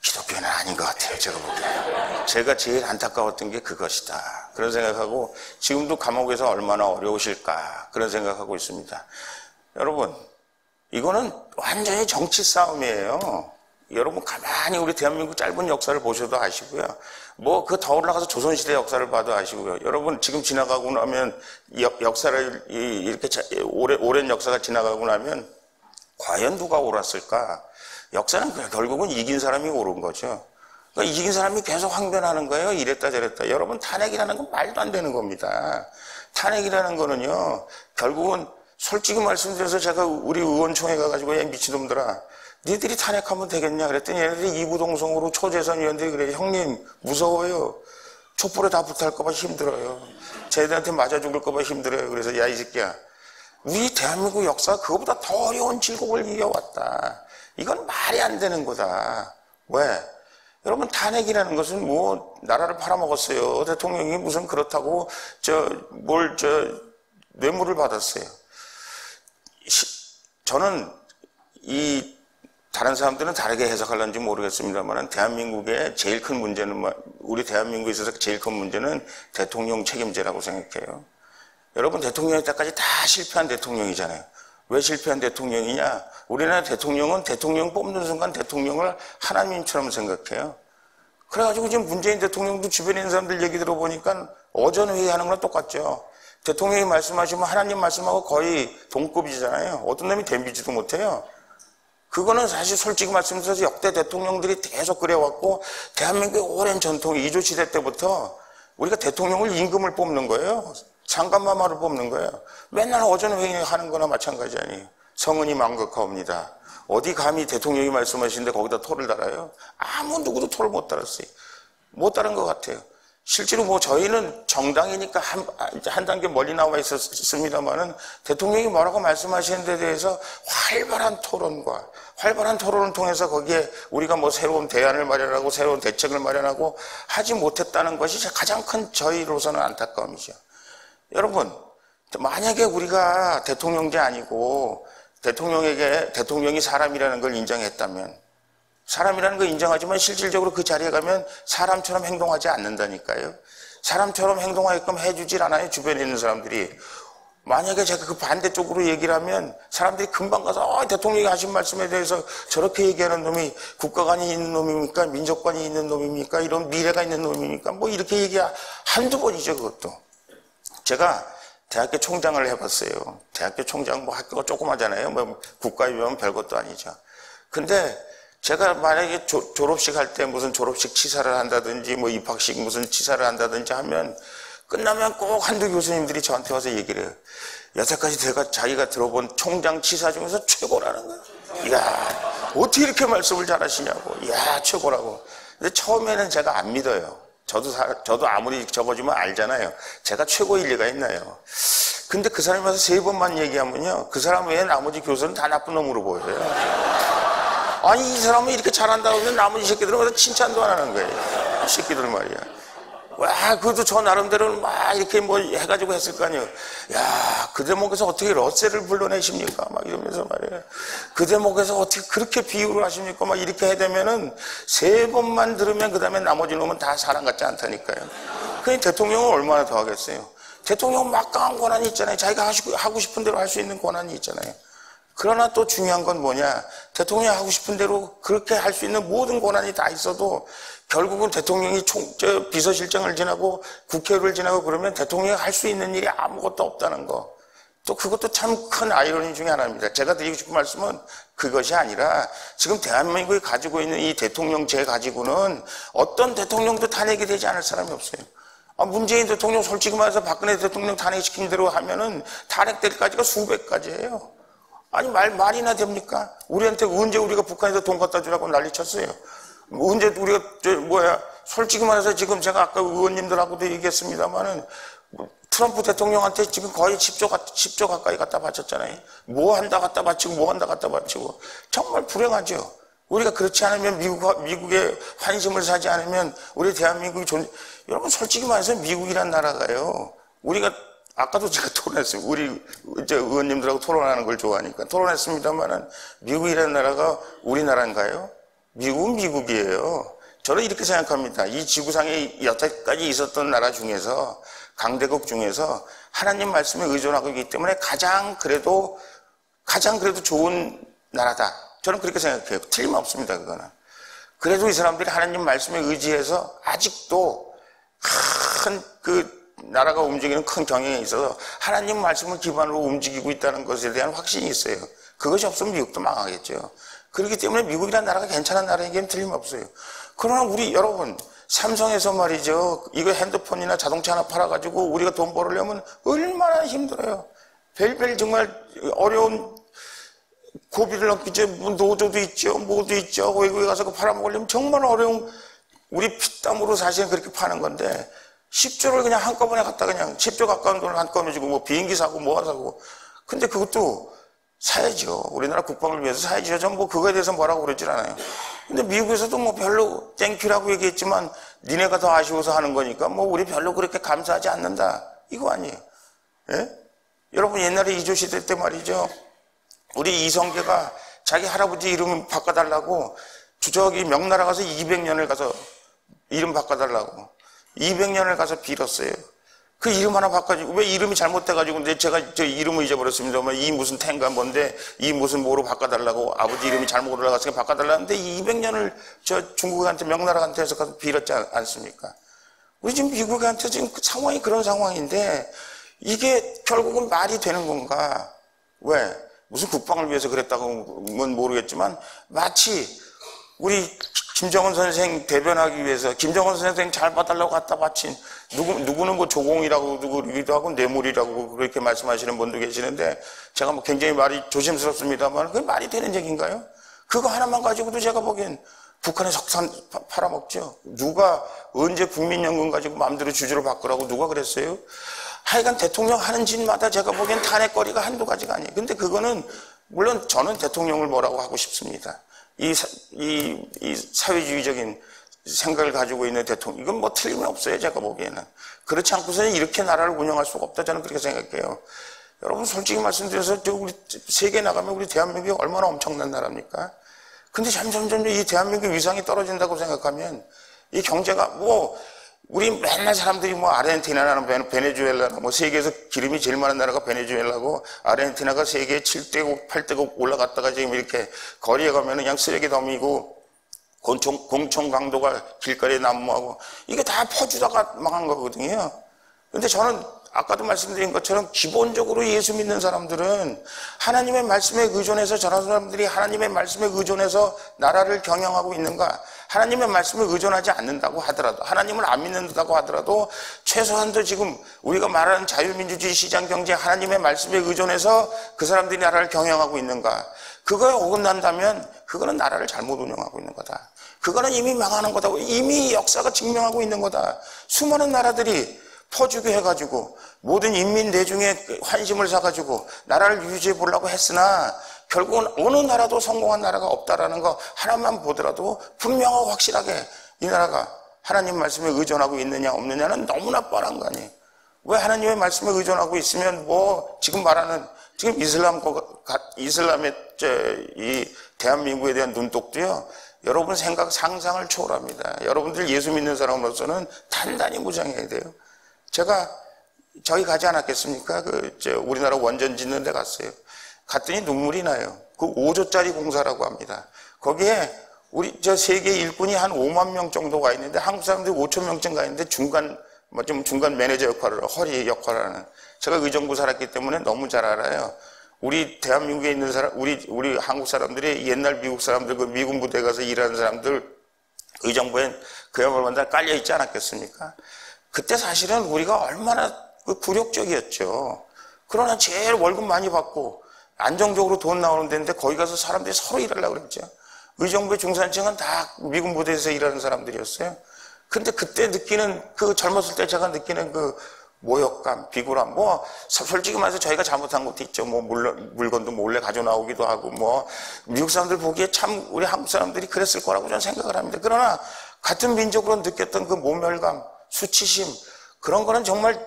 기독교는 아닌 것 같아요, 제가 보기에. 제가 제일 안타까웠던 게 그것이다. 그런 생각하고, 지금도 감옥에서 얼마나 어려우실까, 그런 생각하고 있습니다. 여러분, 이거는 완전히 정치 싸움이에요. 여러분 가만히 우리 대한민국 짧은 역사를 보셔도 아시고요. 더 올라가서 조선시대 역사를 봐도 아시고요. 여러분 지금 지나가고 나면 역사를 이렇게 오랜 역사가 지나가고 나면 과연 누가 옳았을까? 역사는 결국은 이긴 사람이 옳은 거죠. 그러니까 이긴 사람이 계속 항변하는 거예요. 이랬다 저랬다. 여러분 탄핵이라는 건 말도 안 되는 겁니다. 탄핵이라는 거는요, 결국은 솔직히 말씀드려서 제가 우리 의원총회 가가지고, 야 미친놈들아, 니들이 탄핵하면 되겠냐 그랬더니 얘네들이 이구동성으로 초재선위원들이 그래, 형님 무서워요. 촛불에 다 붙을까봐 힘들어요. 쟤들한테 맞아 죽을까봐 힘들어요. 그래서 야 이 새끼야, 우리 대한민국 역사가 그거보다 더 어려운 질곡을 이겨왔다. 이건 말이 안 되는 거다. 왜? 여러분 탄핵이라는 것은 나라를 팔아먹었어요. 대통령이 무슨 그렇다고 뇌물을 받았어요. 저는 다른 사람들은 다르게 해석하려는지 모르겠습니다만, 대한민국의 제일 큰 문제는, 우리 대한민국에 있어서 제일 큰 문제는 대통령 책임제라고 생각해요. 여러분 대통령일 때까지 다 실패한 대통령이잖아요. 왜 실패한 대통령이냐? 우리나라 대통령은 대통령 뽑는 순간 대통령을 하나님처럼 생각해요. 그래가지고 지금 문재인 대통령도 주변에 있는 사람들 얘기 들어보니까 어전회의하는 거랑 똑같죠. 대통령이 말씀하시면 하나님 말씀하고 거의 동급이잖아요. 어떤 놈이 덤비지도 못해요. 그거는 사실 솔직히 말씀드려서 역대 대통령들이 계속 그래왔고, 대한민국의 오랜 전통, 이조시대 때부터 우리가 대통령을 임금을 뽑는 거예요. 상감마마를 뽑는 거예요. 맨날 어전회의 하는 거나 마찬가지 아니에요. 성은이 망극하옵니다. 어디 감히 대통령이 말씀하시는데 거기다 토를 달아요? 아무 누구도 토를 못 달았어요. 못 달은 것 같아요. 실제로 저희는 정당이니까 한 단계 멀리 나와 있었습니다만은, 대통령이 뭐라고 말씀하시는 데 대해서 활발한 토론을 통해서 거기에 우리가 새로운 대안을 마련하고 새로운 대책을 마련하고 하지 못했다는 것이 가장 큰 저희로서는 안타까움이죠. 여러분, 만약에 우리가 대통령제 아니고 대통령이 사람이라는 걸 인정했다면, 사람이라는 걸 인정하지만 실질적으로 그 자리에 가면 사람처럼 행동하지 않는다니까요. 사람처럼 행동하게끔 해주질 않아요, 주변에 있는 사람들이. 만약에 제가 그 반대쪽으로 얘기를 하면 사람들이 금방 가서 대통령이 하신 말씀에 대해서 저렇게 얘기하는 놈이 국가관이 있는 놈입니까? 민족관이 있는 놈입니까? 이런 미래가 있는 놈입니까? 뭐 이렇게 한두 번이죠, 그것도. 제가 대학교 총장을 해봤어요. 대학교 총장 뭐 학교가 조그마잖아요. 뭐 국가에 비하면 별것도 아니죠. 근데 제가 만약에 졸업식 할 때 무슨 졸업식 치사를 한다든지 뭐 입학식 무슨 치사를 한다든지 하면 끝나면 꼭 한두 교수님들이 저한테 와서 얘기를 해요. 여태까지 자기가 들어본 총장 치사 중에서 최고라는 거예요. 이야, 어떻게 이렇게 말씀을 잘하시냐고. 이야, 최고라고. 근데 처음에는 제가 안 믿어요. 저도 아무리 적어주면 알잖아요. 제가 최고일 리가 있나요? 근데 그 사람이 와서 3번만 얘기하면요, 그 사람 외에 나머지 교수는 다 나쁜 놈으로 보여요. 아니, 이 사람은 이렇게 잘한다고 하면 나머지 새끼들은 와서 칭찬도 안 하는 거예요. 이 새끼들 말이야. 와, 그것도 저 나름대로는 막 이렇게 뭐 해가지고 했을 거 아니에요. 야, 그 대목에서 어떻게 러셀을 불러내십니까? 막 이러면서 말이에요. 그 대목에서 어떻게 그렇게 비유를 하십니까? 막 이렇게 해대면은 3번만 들으면 그 다음에 나머지 놈은 다 사람 같지 않다니까요. 그러니 대통령은 얼마나 더 하겠어요? 대통령은 막강한 권한이 있잖아요. 자기가 하고 싶은 대로 할 수 있는 권한이 있잖아요. 그러나 또 중요한 건 뭐냐? 대통령이 하고 싶은 대로 그렇게 할 수 있는 모든 권한이 다 있어도 결국은 대통령이 비서실장을 지나고 국회를 지나고 그러면 대통령이 할 수 있는 일이 아무것도 없다는 거. 또 그것도 참 큰 아이러니 중에 하나입니다. 제가 드리고 싶은 말씀은 그것이 아니라 지금 대한민국이 가지고 있는 이 대통령제 가지고는 어떤 대통령도 탄핵이 되지 않을 사람이 없어요. 문재인 대통령 솔직히 말해서 박근혜 대통령 탄핵시킨 대로 하면은 탄핵될 까지가 수백 가지예요. 아니 말이나 됩니까? 언제 우리가 북한에서 돈 갖다 주라고 난리 쳤어요. 언제 우리가 솔직히 말해서 지금 제가 아까 의원님들하고도 얘기했습니다만은 트럼프 대통령한테 지금 거의 10조 가까이 갖다 바쳤잖아요. 뭐 한다 갖다 바치고 정말 불행하죠. 우리가 그렇지 않으면 미국의 환심을 사지 않으면 우리 대한민국이 여러분 솔직히 말해서 미국이란 나라가요. 우리가 아까도 제가 토론했어요. 우리 의원님들하고 토론하는 걸 좋아하니까 토론했습니다만은 미국이라는 나라가 우리나라인가요? 미국은 미국이에요. 저는 이렇게 생각합니다. 이 지구상에 여태까지 있었던 나라 중에서 강대국 중에서 하나님 말씀에 의존하고 있기 때문에 가장 그래도 좋은 나라다. 저는 그렇게 생각해요. 틀림없습니다. 그거는. 그래도 이 사람들이 하나님 말씀에 의지해서 아직도 나라가 움직이는 큰 경향에 있어서 하나님 말씀을 기반으로 움직이고 있다는 것에 대한 확신이 있어요. 그것이 없으면 미국도 망하겠죠. 그렇기 때문에 미국이라는 나라가 괜찮은 나라인 게 틀림없어요. 그러나 우리 여러분 삼성에서 말이죠. 이거 핸드폰이나 자동차 하나 팔아가지고 우리가 돈 벌으려면 얼마나 힘들어요. 별별 정말 어려운 고비를 넘기죠. 노조도 있죠. 뭐도 있죠. 외국에 가서 그거 팔아먹으려면 정말 어려운 우리 피땀으로 사실은 그렇게 파는 건데 10조를 그냥 한꺼번에 갖다 그냥 10조 가까운 돈을 한꺼번에 주고 뭐 비행기 사고 뭐 사고 근데 그것도 사야죠. 우리나라 국방을 위해서 사야죠. 전 뭐 그거에 대해서 뭐라고 그러질 않아요. 근데 미국에서도 뭐 별로 땡큐라고 얘기했지만 니네가 더 아쉬워서 하는 거니까 뭐 우리 별로 그렇게 감사하지 않는다. 이거 아니에요. 예? 여러분 옛날에 이조시대 때 말이죠. 우리 이성계가 자기 할아버지 이름 바꿔달라고 저기 명나라 가서 200년을 가서 이름 바꿔달라고 200년을 가서 빌었어요. 그 이름 하나 바꿔주고 왜 이름이 잘못돼가지고 근데 제가 저 이름을 잊어버렸습니다. 이 무슨 탱가 뭔데 이 무슨 뭐로 바꿔달라고 아버지 이름이 잘못 올라갔으니까 바꿔달라는데 200년을 저 중국한테 명나라한테서 가서 빌었지 않습니까? 우리 지금 미국한테 지금 상황이 그런 상황인데 이게 결국은 말이 되는 건가? 왜? 무슨 국방을 위해서 그랬다고는 모르겠지만 마치 우리 김정은 선생 대변하기 위해서 김정은 선생 잘 봐달라고 갖다 바친 누구는 뭐 조공이라고 그러기도 하고 뇌물이라고 그렇게 말씀하시는 분도 계시는데 제가 뭐 굉장히 말이 조심스럽습니다만 그게 말이 되는 얘기인가요? 그거 하나만 가지고도 제가 보기엔 북한에 석탄 팔아먹죠. 누가 언제 국민연금 가지고 마음대로 주주로 바꾸라고 누가 그랬어요? 하여간 대통령 하는 짓마다 제가 보기엔 탄핵거리가 한두 가지가 아니에요. 근데 그거는 물론 저는 대통령을 뭐라고 하고 싶습니다. 이 사회주의적인 생각을 가지고 있는 대통령, 이건 뭐 틀림없어요, 제가 보기에는. 그렇지 않고서는 이렇게 나라를 운영할 수가 없다, 저는 그렇게 생각해요. 여러분 솔직히 말씀드려서 우리 세계 나가면 우리 대한민국이 얼마나 엄청난 나라입니까? 근데 점점 이 대한민국 위상이 떨어진다고 생각하면 이 경제가 우리 맨날 사람들이 아르헨티나나 베네수엘라나 세계에서 기름이 제일 많은 나라가 베네수엘라고 아르헨티나가 세계 7대국, 8대국 올라갔다가 지금 이렇게 거리에 가면 그냥 쓰레기 더미고 공청 강도가 길거리에 난무하고 이게 다 퍼주다가 망한 거거든요. 근데 저는 아까도 말씀드린 것처럼 기본적으로 예수 믿는 사람들은 하나님의 말씀에 의존해서 저런 사람들이 하나님의 말씀에 의존해서 나라를 경영하고 있는가? 하나님의 말씀에 의존하지 않는다고 하더라도, 하나님을 안 믿는다고 하더라도 최소한도 지금 우리가 말하는 자유민주주의 시장경제 하나님의 말씀에 의존해서 그 사람들이 나라를 경영하고 있는가? 그거에 어긋난다면 그거는 나라를 잘못 운영하고 있는 거다. 그거는 이미 망하는 거다. 이미 역사가 증명하고 있는 거다. 수많은 나라들이 퍼주게 해가지고 모든 인민 대중의 환심을 사가지고 나라를 유지해 보려고 했으나 결국은 어느 나라도 성공한 나라가 없다라는 거 하나만 보더라도 분명하고 확실하게 이 나라가 하나님 말씀에 의존하고 있느냐 없느냐는 너무나 뻔한 거 아니에요. 왜 하나님의 말씀에 의존하고 있으면 지금 말하는 지금 이슬람의 이 대한민국에 대한 눈독도요, 여러분 상상을 초월합니다. 여러분들 예수 믿는 사람으로서는 단단히 무장해야 돼요. 저희 가지 않았겠습니까? 우리나라 원전 짓는 데 갔어요. 갔더니 눈물이 나요. 그 5조짜리 공사라고 합니다. 거기에 세계 일꾼이 한 5만 명 정도가 있는데 한국 사람들이 5천 명쯤 가 있는데 중간 매니저 허리 역할을 하는. 제가 의정부 살았기 때문에 너무 잘 알아요. 우리 대한민국에 있는 우리 한국 사람들이 옛날 미국 사람들, 그 미군 부대에 가서 일하는 사람들, 의정부엔 그야말로 다 깔려있지 않았겠습니까? 그때 사실은 우리가 얼마나 굴욕적이었죠. 그러나 제일 월급 많이 받고 안정적으로 돈 나오는 데인데 거기 가서 사람들이 서로 일하려고 그랬죠. 의정부의 중산층은 다 미군 부대에서 일하는 사람들이었어요. 근데 그때 젊었을 때 제가 느끼는 모욕감, 비굴함, 솔직히 말해서 저희가 잘못한 것도 있죠. 물건도 몰래 가져 나오기도 하고, 미국 사람들 보기에 참 우리 한국 사람들이 그랬을 거라고 저는 생각을 합니다. 그러나 같은 민족으로 느꼈던 그 모멸감, 수치심, 그런 거는 정말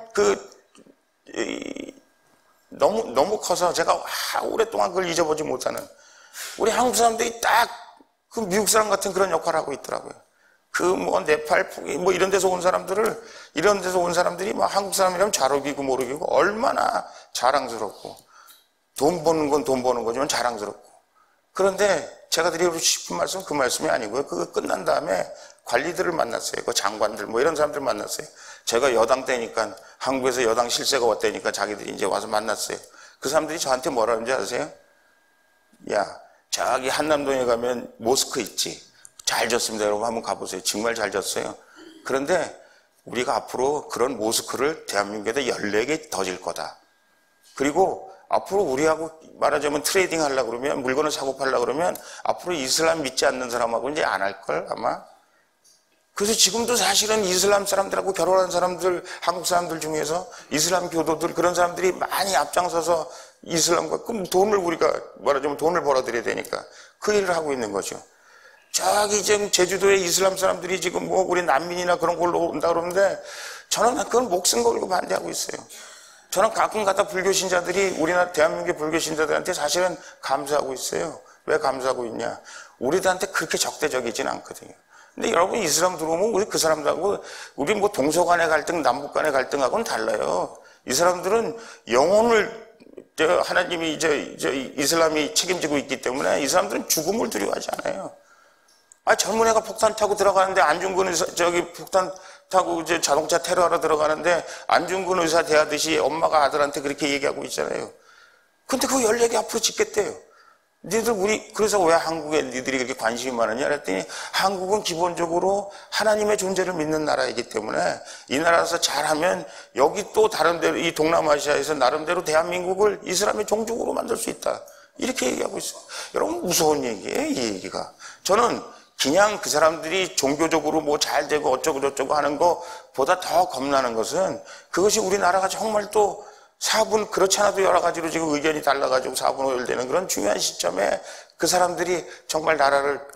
너무 커서 제가 오랫동안 그걸 잊어보지 못하는, 우리 한국 사람들이 딱 그 미국 사람 같은 그런 역할을 하고 있더라고요. 네팔, 이런 데서 온 사람들이 한국 사람이라면 잘 어기고 모르기고 얼마나 자랑스럽고, 돈 버는 건 돈 버는 거지만 자랑스럽고. 그런데 제가 드리고 싶은 말씀은 그 말씀이 아니고요. 그거 끝난 다음에 관리들을 만났어요. 장관들, 이런 사람들 만났어요. 제가 여당 때니까, 한국에서 여당 실세가 왔다니까 자기들이 이제 와서 만났어요. 그 사람들이 저한테 뭐라 하는지 아세요? 야, 저기 한남동에 가면 모스크 있지? 잘 졌습니다. 여러분 한번 가보세요. 정말 잘 졌어요. 그런데 우리가 앞으로 그런 모스크를 대한민국에다 14개 더 질 거다. 그리고 앞으로 우리하고 말하자면 트레이딩 하려고 그러면, 물건을 사고 팔려고 그러면 앞으로 이슬람 믿지 않는 사람하고 이제 안 할걸 아마. 그래서 지금도 사실은 이슬람 사람들하고 결혼한 사람들, 한국 사람들 중에서 이슬람 교도들, 그런 사람들이 많이 앞장서서 이슬람과 우리가 말하자면 돈을 벌어들여야 되니까 그 일을 하고 있는 거죠. 저기 지금 제주도에 이슬람 사람들이 지금 우리 난민이나 그런 걸로 온다 그러는데 저는 그건 목숨 걸고 반대하고 있어요. 저는 가끔 가다 불교 신자들이 우리나라 대한민국의 불교 신자들한테 사실은 감사하고 있어요. 왜 감사하고 있냐? 우리들한테 그렇게 적대적이진 않거든요. 근데 여러분 이슬람 들어오면 우리 그 사람들하고 우리 동서간의 갈등, 남북간의 갈등하고는 달라요. 이 사람들은 영혼을 하나님이 이슬람이 책임지고 있기 때문에 이 사람들은 죽음을 두려워하지 않아요. 젊은 애가 폭탄 타고 들어가는데 안중근 의사, 폭탄 타고 자동차 테러하러 들어가는데 안중근 의사 대하듯이 엄마가 아들한테 그렇게 얘기하고 있잖아요. 근데 그거 14개 앞으로 짓겠대요. 그래서 왜 한국에 니들이 그렇게 관심이 많으냐 그랬더니 한국은 기본적으로 하나님의 존재를 믿는 나라이기 때문에 이 나라에서 잘하면 여기 또 다른 데로 이 동남아시아에서 나름대로 대한민국을 이슬람의 종족으로 만들 수 있다. 이렇게 얘기하고 있어요. 여러분 무서운 얘기예요, 이 얘기가. 저는 그냥 그 사람들이 종교적으로 잘 되고 어쩌고 저쩌고 하는 것보다 더 겁나는 것은 그것이 우리나라가 정말 또 그렇지 않아도 여러 가지로 지금 의견이 달라가지고 사분오열되는 그런 중요한 시점에 그 사람들이 정말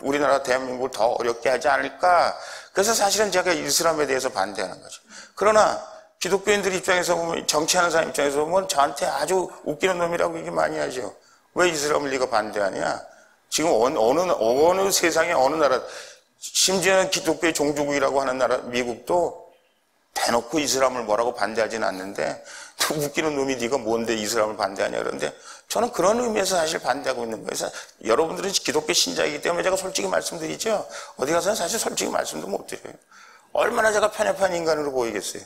우리나라 대한민국을 더 어렵게 하지 않을까. 그래서 사실은 제가 이슬람에 대해서 반대하는 거죠. 그러나 기독교인들 입장에서 보면, 정치하는 사람 입장에서 보면 저한테 아주 웃기는 놈이라고 얘기 많이 하죠. 왜 이스라엘을 네가 반대하냐? 지금 어느 세상에 어느 나라, 심지어는 기독교의 종주국이라고 하는 나라, 미국도 대놓고 이슬람을 뭐라고 반대하지는 않는데, 또 웃기는 놈이 네가 뭔데 이슬람을 반대하냐 그러는데, 저는 그런 의미에서 사실 반대하고 있는 거예요. 그래서 여러분들은 기독교 신자이기 때문에 제가 솔직히 말씀드리죠. 어디 가서는 사실 솔직히 말씀도 못 드려요. 얼마나 제가 편협한 인간으로 보이겠어요.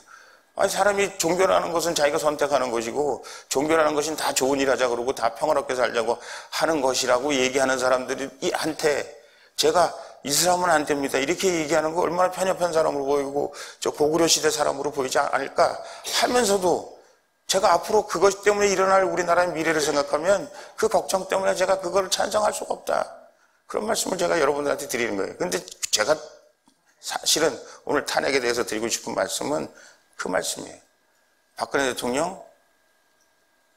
아니, 사람이 종교라는 것은 자기가 선택하는 것이고, 종교라는 것은 다 좋은 일 하자 그러고, 다 평화롭게 살자고 하는 것이라고 얘기하는 사람들한테 제가 이슬람은 안 됩니다, 이렇게 얘기하는 거 얼마나 편협한 사람으로 보이고, 저 고구려 시대 사람으로 보이지 않을까 하면서도, 제가 앞으로 그것 때문에 일어날 우리나라의 미래를 생각하면 그 걱정 때문에 제가 그걸 찬성할 수가 없다. 그런 말씀을 제가 여러분들한테 드리는 거예요. 근데 제가 사실은 오늘 탄핵에 대해서 드리고 싶은 말씀은 그 말씀이에요. 박근혜 대통령,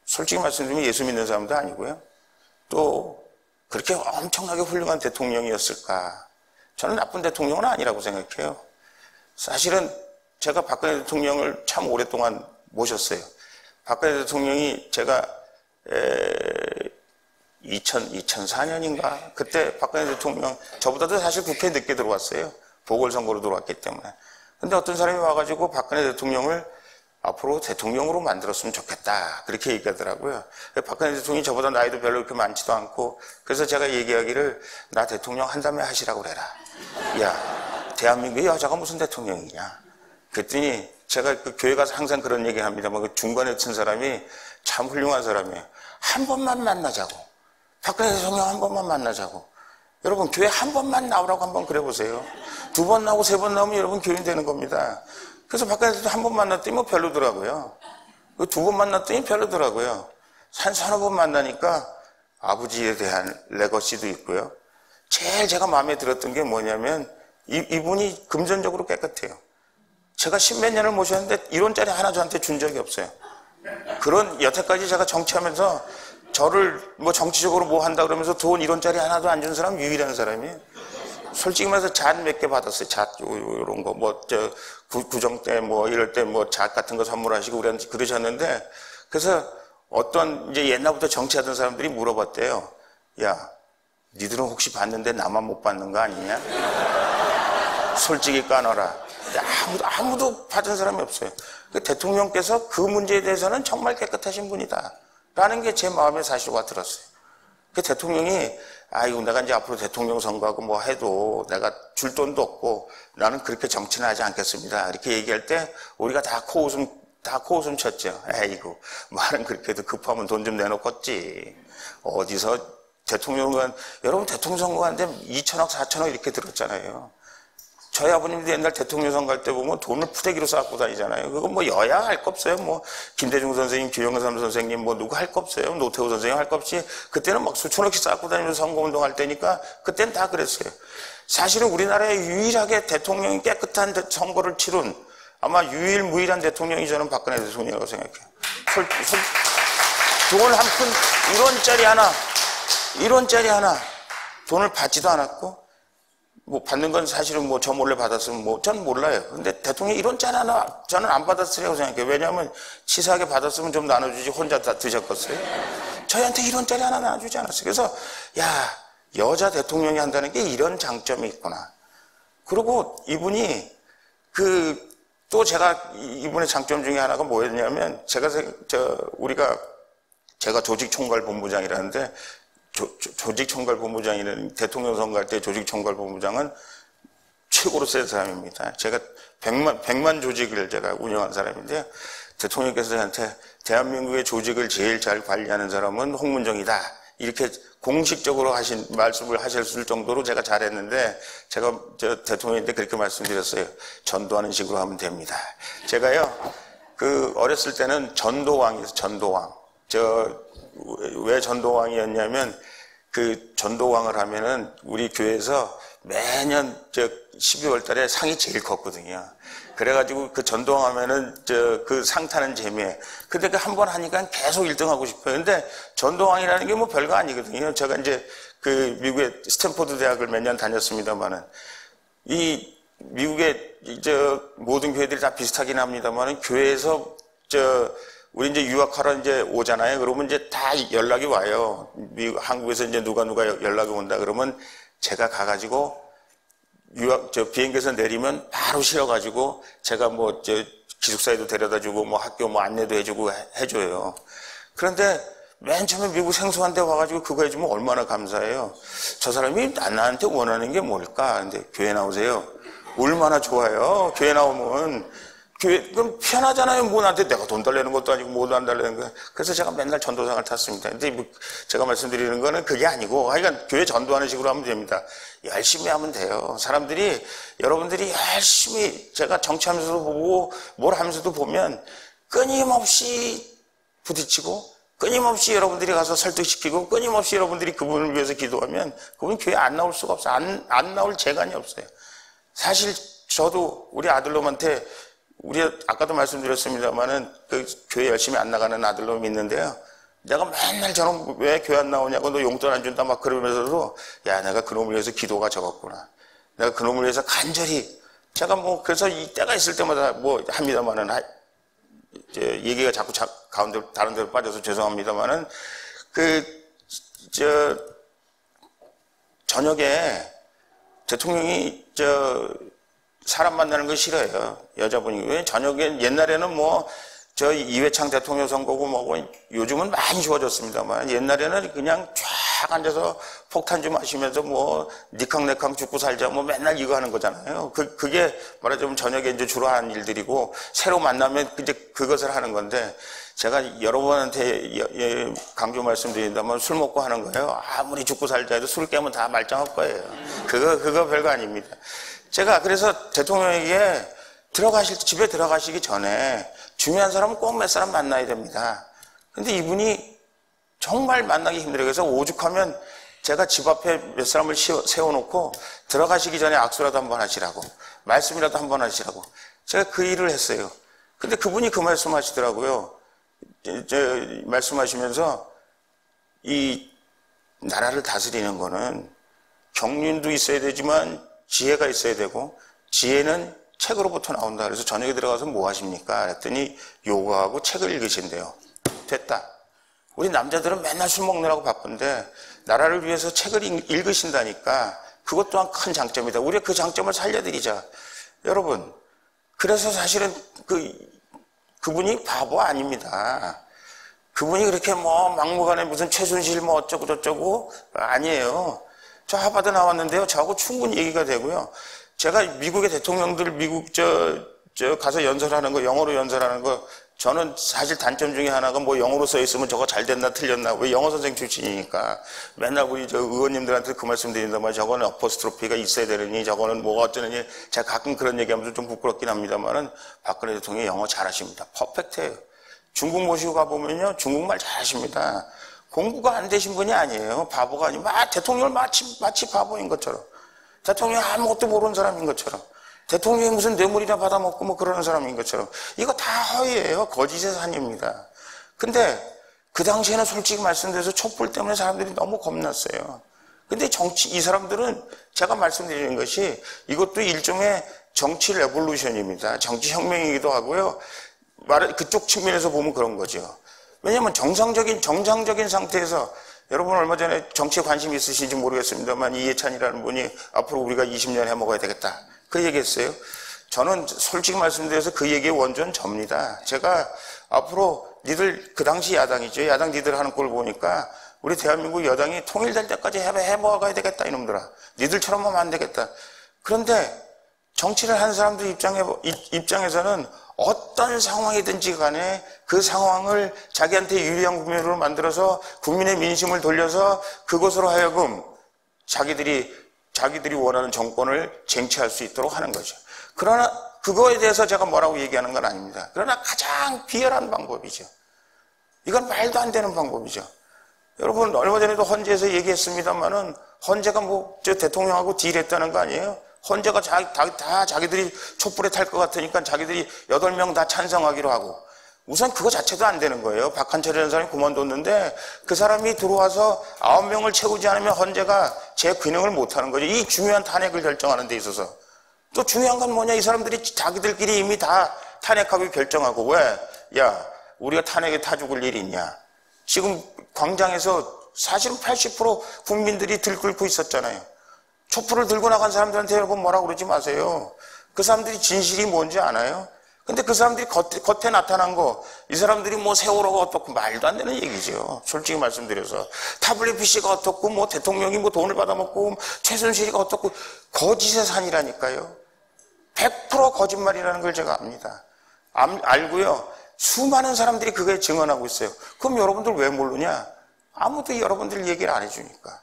솔직히 말씀드리면 예수 믿는 사람도 아니고요. 또 그렇게 엄청나게 훌륭한 대통령이었을까? 저는 나쁜 대통령은 아니라고 생각해요. 사실은 제가 박근혜 대통령을 참 오랫동안 모셨어요. 박근혜 대통령이 제가 2004년인가? 그때 박근혜 대통령, 저보다도 사실 국회에 늦게 들어왔어요. 보궐선거로 들어왔기 때문에. 근데 어떤 사람이 와가지고 박근혜 대통령을 앞으로 대통령으로 만들었으면 좋겠다, 그렇게 얘기하더라고요. 박근혜 대통령이 저보다 나이도 별로 그렇게 많지도 않고, 그래서 제가 얘기하기를, 나 대통령 한 다음에 하시라고 그래라. 야, 대한민국의 여자가 무슨 대통령이냐. 그랬더니 제가 그 교회 가서 항상 그런 얘기 합니다만, 그 중간에 친 사람이 참 훌륭한 사람이에요. 한 번만 만나자고. 박근혜 대통령 한 번만 만나자고. 여러분, 교회 한 번만 나오라고 한번 그래 보세요. 2번 나오고 3번 나오면 여러분 교인 되는 겁니다. 그래서 박근혜 대통령 한 번 만났더니 뭐 별로더라고요. 2번 만났더니 별로더라고요. 한 서너 번 만나니까 아버지에 대한 레거시도 있고요. 제일 제가 마음에 들었던 게 뭐냐면, 이분이 금전적으로 깨끗해요. 제가 10몇 년을 모셨는데 1원짜리 하나 저한테 준 적이 없어요. 그런, 여태까지 제가 정치하면서 저를 뭐 정치적으로 뭐 한다 그러면서 돈 1원짜리 하나도 안 준 사람 유일한 사람이에요. 솔직히 말해서 잣 몇 개 받았어요. 잣, 요런 거. 뭐, 구정 때 뭐, 이럴 때 뭐, 잣 같은 거 선물하시고 우리한테 그러셨는데, 그래서 어떤 이제 옛날부터 정치하던 사람들이 물어봤대요. 야, 니들은 혹시 받는데 나만 못 받는 거 아니냐? 솔직히 까너라. 아무도 받은 사람이 없어요. 대통령께서 그 문제에 대해서는 정말 깨끗하신 분이다 라는 게 제 마음에 사실 와 들었어요. 그 대통령이, 아이고, 내가 이제 앞으로 대통령 선거하고 뭐 해도 내가 줄 돈도 없고 나는 그렇게 정치는 하지 않겠습니다, 이렇게 얘기할 때 우리가 다 코웃음 쳤죠. 에이구, 말은 그렇게 해도 급하면 돈 좀 내놓겠지. 어디서 대통령은, 여러분 대통령 선거하는데 2천억, 4천억 이렇게 들었잖아요. 저희 아버님도 옛날 대통령 선거할 때 보면 돈을 푸대기로 쌓고 다니잖아요. 그건 뭐 여야 할 거 없어요. 뭐 김대중 선생님, 규영삼 선생님, 뭐 누구 할 거 없어요. 노태우 선생님 할 거 없이 그때는 막 수천억씩 쌓고 다니면서 선거운동 할 때니까 그때는 다 그랬어요. 사실은 우리나라에 유일하게 대통령이 깨끗한 선거를 치른 아마 유일무이한 대통령이 저는 박근혜 대통령이라고 생각해요. 돈 한 푼 1원짜리 하나 돈을 받지도 않았고, 뭐 받는 건 사실은 뭐 저 몰래 받았으면 뭐 전 몰라요. 근데 대통령이 1원짜리 하나 저는 안 받았으리라고 생각해요. 왜냐하면 치사하게 받았으면 좀 나눠주지 혼자 다 드셨겠어요. 저희한테 1원짜리 하나 나눠주지 않았어요. 그래서 야, 여자 대통령이 한다는 게 이런 장점이 있구나. 그리고 이분이 또 제가 이분의 장점 중에 하나가 뭐였냐면, 제가 조직총괄본부장이라는데, 조직총괄본부장이라는, 대통령 선거할 때 조직총괄본부장은 최고로 센 사람입니다. 제가 100만 조직을 제가 운영한 사람인데요. 대통령께서 저한테 대한민국의 조직을 제일 잘 관리하는 사람은 홍문정이다, 이렇게 공식적으로 말씀을 하셨을 정도로 제가 잘했는데, 제가 대통령한테 그렇게 말씀드렸어요. 전도하는 식으로 하면 됩니다. 제가요, 어렸을 때는 전도왕이었어요. 전도왕. 왜 전도왕이었냐면, 전도왕을 하면은 우리 교회에서 매년 12월 달에 상이 제일 컸거든요. 그래가지고 전도왕 하면은 그 상 타는 재미에. 근데 한 번 하니까 계속 1등 하고 싶어요. 근데 전도왕이라는 게 뭐 별거 아니거든요. 제가 이제 미국의 스탠포드 대학을 몇 년 다녔습니다만은, 미국의 모든 교회들이 다 비슷하긴 합니다만 교회에서 우리 이제 유학하러 이제 오잖아요. 그러면 이제 다 연락이 와요. 한국에서 이제 누가 연락이 온다 그러면 제가 가가지고 비행기에서 내리면 바로 실어가지고 제가 기숙사에도 데려다주고 학교 안내도 해주고 해줘요. 그런데 맨 처음에 미국 생소한 데 와가지고 그거 해주면 얼마나 감사해요. 저 사람이 나한테 원하는 게 뭘까? 근데 교회 나오세요. 얼마나 좋아요. 교회 나오면. 그럼 편하잖아요. 나한테 내가 돈 달라는 것도 아니고 뭐도 안 달라는 거야. 그래서 제가 맨날 전도상을 탔습니다. 근데 제가 말씀드리는 거는 그게 아니고, 하여간 교회 전도하는 식으로 하면 됩니다. 열심히 하면 돼요. 여러분들이 열심히 제가 정치하면서도 보고 뭘 하면서도 보면 끊임없이 부딪히고, 끊임없이 여러분들이 가서 설득시키고, 끊임없이 여러분들이 그분을 위해서 기도하면 그분 교회 안 나올 수가 없어요. 안 나올 재간이 없어요. 사실 저도 우리 아들놈한테 아까도 말씀드렸습니다만은 그 교회 열심히 안 나가는 아들놈이 있는데요. 내가 맨날 저놈 왜 교회 안 나오냐고 너 용돈 안 준다 막 그러면서도 야 내가 그놈을 위해서 기도가 적었구나. 내가 그놈을 위해서 간절히 제가 그래서 이 때가 있을 때마다 합니다만은 얘기가 자꾸 가운데 다른 데로 빠져서 죄송합니다만은 저녁에 대통령이 사람 만나는 거 싫어해요. 여자분이. 왜 저녁에 옛날에는 이회창 대통령 선거고 요즘은 많이 좋아졌습니다만 옛날에는 그냥 쫙 앉아서 폭탄 좀 마시면서 니캉네캉 죽고 살자 맨날 이거 하는 거잖아요. 그게 말하자면 저녁에 이제 주로 하는 일들이고 새로 만나면 이제 그것을 하는 건데 제가 여러분한테 강조 말씀드린다면 술 먹고 하는 거예요. 아무리 죽고 살자 해도 술 깨면 다 말짱할 거예요. 그거 별거 아닙니다. 제가 그래서 대통령에게 집에 들어가시기 전에 중요한 사람은 꼭 몇 사람 만나야 됩니다. 근데 이분이 정말 만나기 힘들어요. 그래서 오죽하면 제가 집 앞에 몇 사람을 세워놓고 들어가시기 전에 악수라도 한번 하시라고, 말씀이라도 한번 하시라고 제가 그 일을 했어요. 근데 그분이 그 말씀 하시더라고요. 말씀하시면서 이 나라를 다스리는 거는 경륜도 있어야 되지만 지혜가 있어야 되고 지혜는 책으로부터 나온다. 그래서 저녁에 들어가서 뭐 하십니까? 그랬더니 요가하고 책을 읽으신대요. 됐다. 우리 남자들은 맨날 술 먹느라고 바쁜데 나라를 위해서 책을 읽으신다니까 그것 또한 큰 장점이다. 우리가 그 장점을 살려드리자. 여러분, 그래서 사실은 그분이 바보 아닙니다. 그분이 그렇게 막무가내 무슨 최순실 어쩌고 저쩌고 아니에요. 저 하버드 나왔는데요. 저하고 충분히 얘기가 되고요. 제가 미국의 대통령들 가서 연설하는 거, 영어로 연설하는 거, 저는 사실 단점 중에 하나가 영어로 써 있으면 저거 잘 됐나 틀렸나, 왜 영어 선생 출신이니까 맨날 우리 의원님들한테 그 말씀 드린다만 저거는 어퍼스트로피가 있어야 되느니 저거는 뭐가 어쩌느니 제가 가끔 그런 얘기하면서 좀 부끄럽긴 합니다만은 박근혜 대통령이 영어 잘하십니다. 퍼펙트해요. 중국 모시고 가보면요. 중국말 잘하십니다. 공부가 안 되신 분이 아니에요. 바보가 아니고 대통령을 마치 바보인 것처럼 대통령이 아무것도 모르는 사람인 것처럼 대통령이 무슨 뇌물이나 받아먹고 그러는 사람인 것처럼 이거 다 허위예요. 거짓의 산입니다. 근데 그 당시에는 솔직히 말씀드려서 촛불 때문에 사람들이 너무 겁났어요. 근데 이 사람들은 제가 말씀드리는 것이 이것도 일종의 정치 레볼루션입니다. 정치 혁명이기도 하고요. 그쪽 측면에서 보면 그런 거죠. 왜냐하면 정상적인 상태에서 여러분 얼마 전에 정치에 관심이 있으신지 모르겠습니다만 이해찬이라는 분이 앞으로 우리가 20년 해먹어야 되겠다. 그 얘기했어요. 저는 솔직히 말씀드려서 그 얘기의 원조는 접니다. 제가 앞으로 니들 그 당시 야당이죠. 야당 니들 하는 꼴 보니까 우리 대한민국 여당이 통일될 때까지 해먹어야 되겠다 이놈들아. 니들처럼 하면 안 되겠다. 그런데 정치를 하는 사람들 입장에서는 어떤 상황이든지 간에 그 상황을 자기한테 유리한 국면으로 만들어서 국민의 민심을 돌려서 그것으로 하여금 자기들이 원하는 정권을 쟁취할 수 있도록 하는 거죠. 그러나 그거에 대해서 제가 뭐라고 얘기하는 건 아닙니다. 그러나 가장 비열한 방법이죠. 이건 말도 안 되는 방법이죠. 여러분 얼마 전에도 헌재에서 얘기했습니다만은 헌재가 저 대통령하고 딜했다는 거 아니에요? 헌재가 다 자기들이 촛불에 탈 것 같으니까 자기들이 8명 다 찬성하기로 하고 우선 그거 자체도 안 되는 거예요. 박한철이라는 사람이 그만뒀는데 그 사람이 들어와서 9명을 채우지 않으면 헌재가 제 기능을 못하는 거죠. 이 중요한 탄핵을 결정하는 데 있어서. 또 중요한 건 뭐냐, 이 사람들이 자기들끼리 이미 다 탄핵하기로 결정하고, 왜? 야, 우리가 탄핵에 타 죽을 일이 있냐. 지금 광장에서 사실은 80% 국민들이 들끓고 있었잖아요. 촛불을 들고 나간 사람들한테 여러분 뭐라고 그러지 마세요. 그 사람들이 진실이 뭔지 아나요? 근데 그 사람들이 겉에 나타난 거, 이 사람들이 뭐 세월호가 어떻고 말도 안 되는 얘기죠. 솔직히 말씀드려서. WBC가 어떻고, 뭐 대통령이 뭐 돈을 받아먹고, 최순실이가 어떻고, 거짓의 산이라니까요. 100% 거짓말이라는 걸 제가 압니다. 알고요. 수많은 사람들이 그거에 증언하고 있어요. 그럼 여러분들 왜 모르냐? 아무도 여러분들 얘기를 안 해주니까.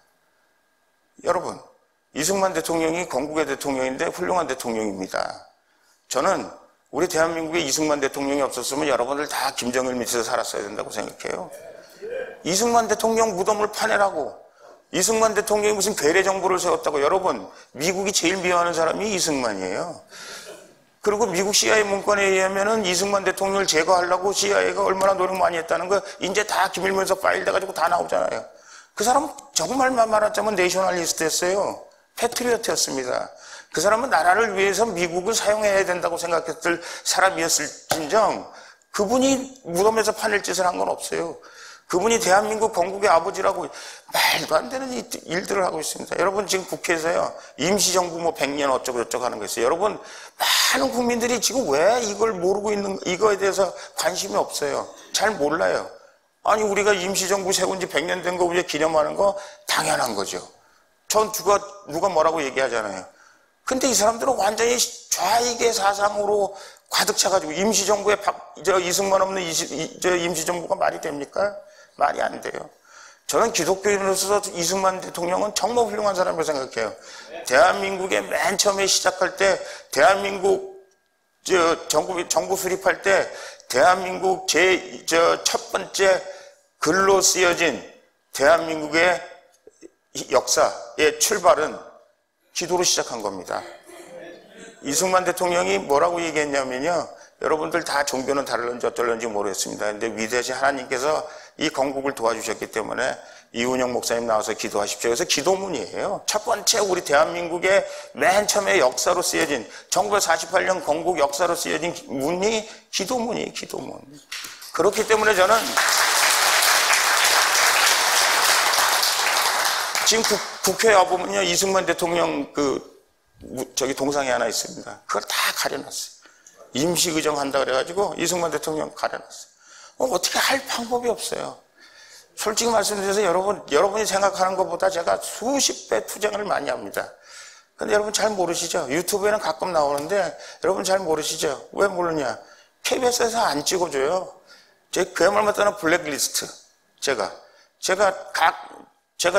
여러분, 이승만 대통령이 건국의 대통령인데 훌륭한 대통령입니다. 저는 우리 대한민국에 이승만 대통령이 없었으면 여러분들 다 김정일 밑에서 살았어야 된다고 생각해요. 이승만 대통령 무덤을 파내라고, 이승만 대통령이 무슨 괴뢰 정부를 세웠다고. 여러분, 미국이 제일 미워하는 사람이 이승만이에요. 그리고 미국 CIA 문건에 의하면은 이승만 대통령을 제거하려고 CIA가 얼마나 노력 많이 했다는 거 이제 다 기밀문서 파일 돼가지고 다 나오잖아요. 그 사람은 정말 말하자면 내셔널리스트였어요. 패트리어트였습니다. 그 사람은 나라를 위해서 미국을 사용해야 된다고 생각했을 사람이었을진정 그분이 무덤에서 파낼 짓을 한 건 없어요. 그분이 대한민국 건국의 아버지라고 말도 안 되는 일들을 하고 있습니다. 여러분, 지금 국회에서요, 임시정부 뭐 100년 어쩌고저쩌고 하는 거 있어요. 여러분, 많은 국민들이 지금 왜 이걸 모르고 있는, 이거에 대해서 관심이 없어요. 잘 몰라요. 아니, 우리가 임시정부 세운 지 100년 된 거 우리가 기념하는 거 당연한 거죠. 전 누가 뭐라고 얘기하잖아요. 근데 이 사람들은 완전히 좌익의 사상으로 가득 차가지고 임시정부에 이승만 없는 임시정부가 말이 됩니까? 말이 안 돼요. 저는 기독교인으로서 이승만 대통령은 정말 훌륭한 사람이라고 생각해요. 대한민국에 맨 처음에 시작할 때, 대한민국 정부 수립할 때, 대한민국 첫 번째 글로 쓰여진 대한민국의 역사의 출발은 기도로 시작한 겁니다. 이승만 대통령이 뭐라고 얘기했냐면요, 여러분들 다 종교는 다를런지 어떨런지 모르겠습니다. 근데 위대하신 하나님께서 이 건국을 도와주셨기 때문에 이훈영 목사님 나와서 기도하십시오. 그래서 기도문이에요. 첫 번째 우리 대한민국의 맨 처음에 역사로 쓰여진 1948년 건국 역사로 쓰여진 문이 기도문이에요. 기도문. 그렇기 때문에 저는 지금 국회에 와보면요, 이승만 대통령 동상이 하나 있습니다. 그걸 다 가려놨어요. 임시의정 한다 그래가지고 이승만 대통령 가려놨어요. 어떻게 할 방법이 없어요. 솔직히 말씀드려서 여러분이 생각하는 것보다 제가 수십 배 투쟁을 많이 합니다. 근데 여러분 잘 모르시죠? 유튜브에는 가끔 나오는데 여러분 잘 모르시죠? 왜 모르냐? KBS에서 안 찍어줘요. 그야말로 따는 블랙리스트. 제가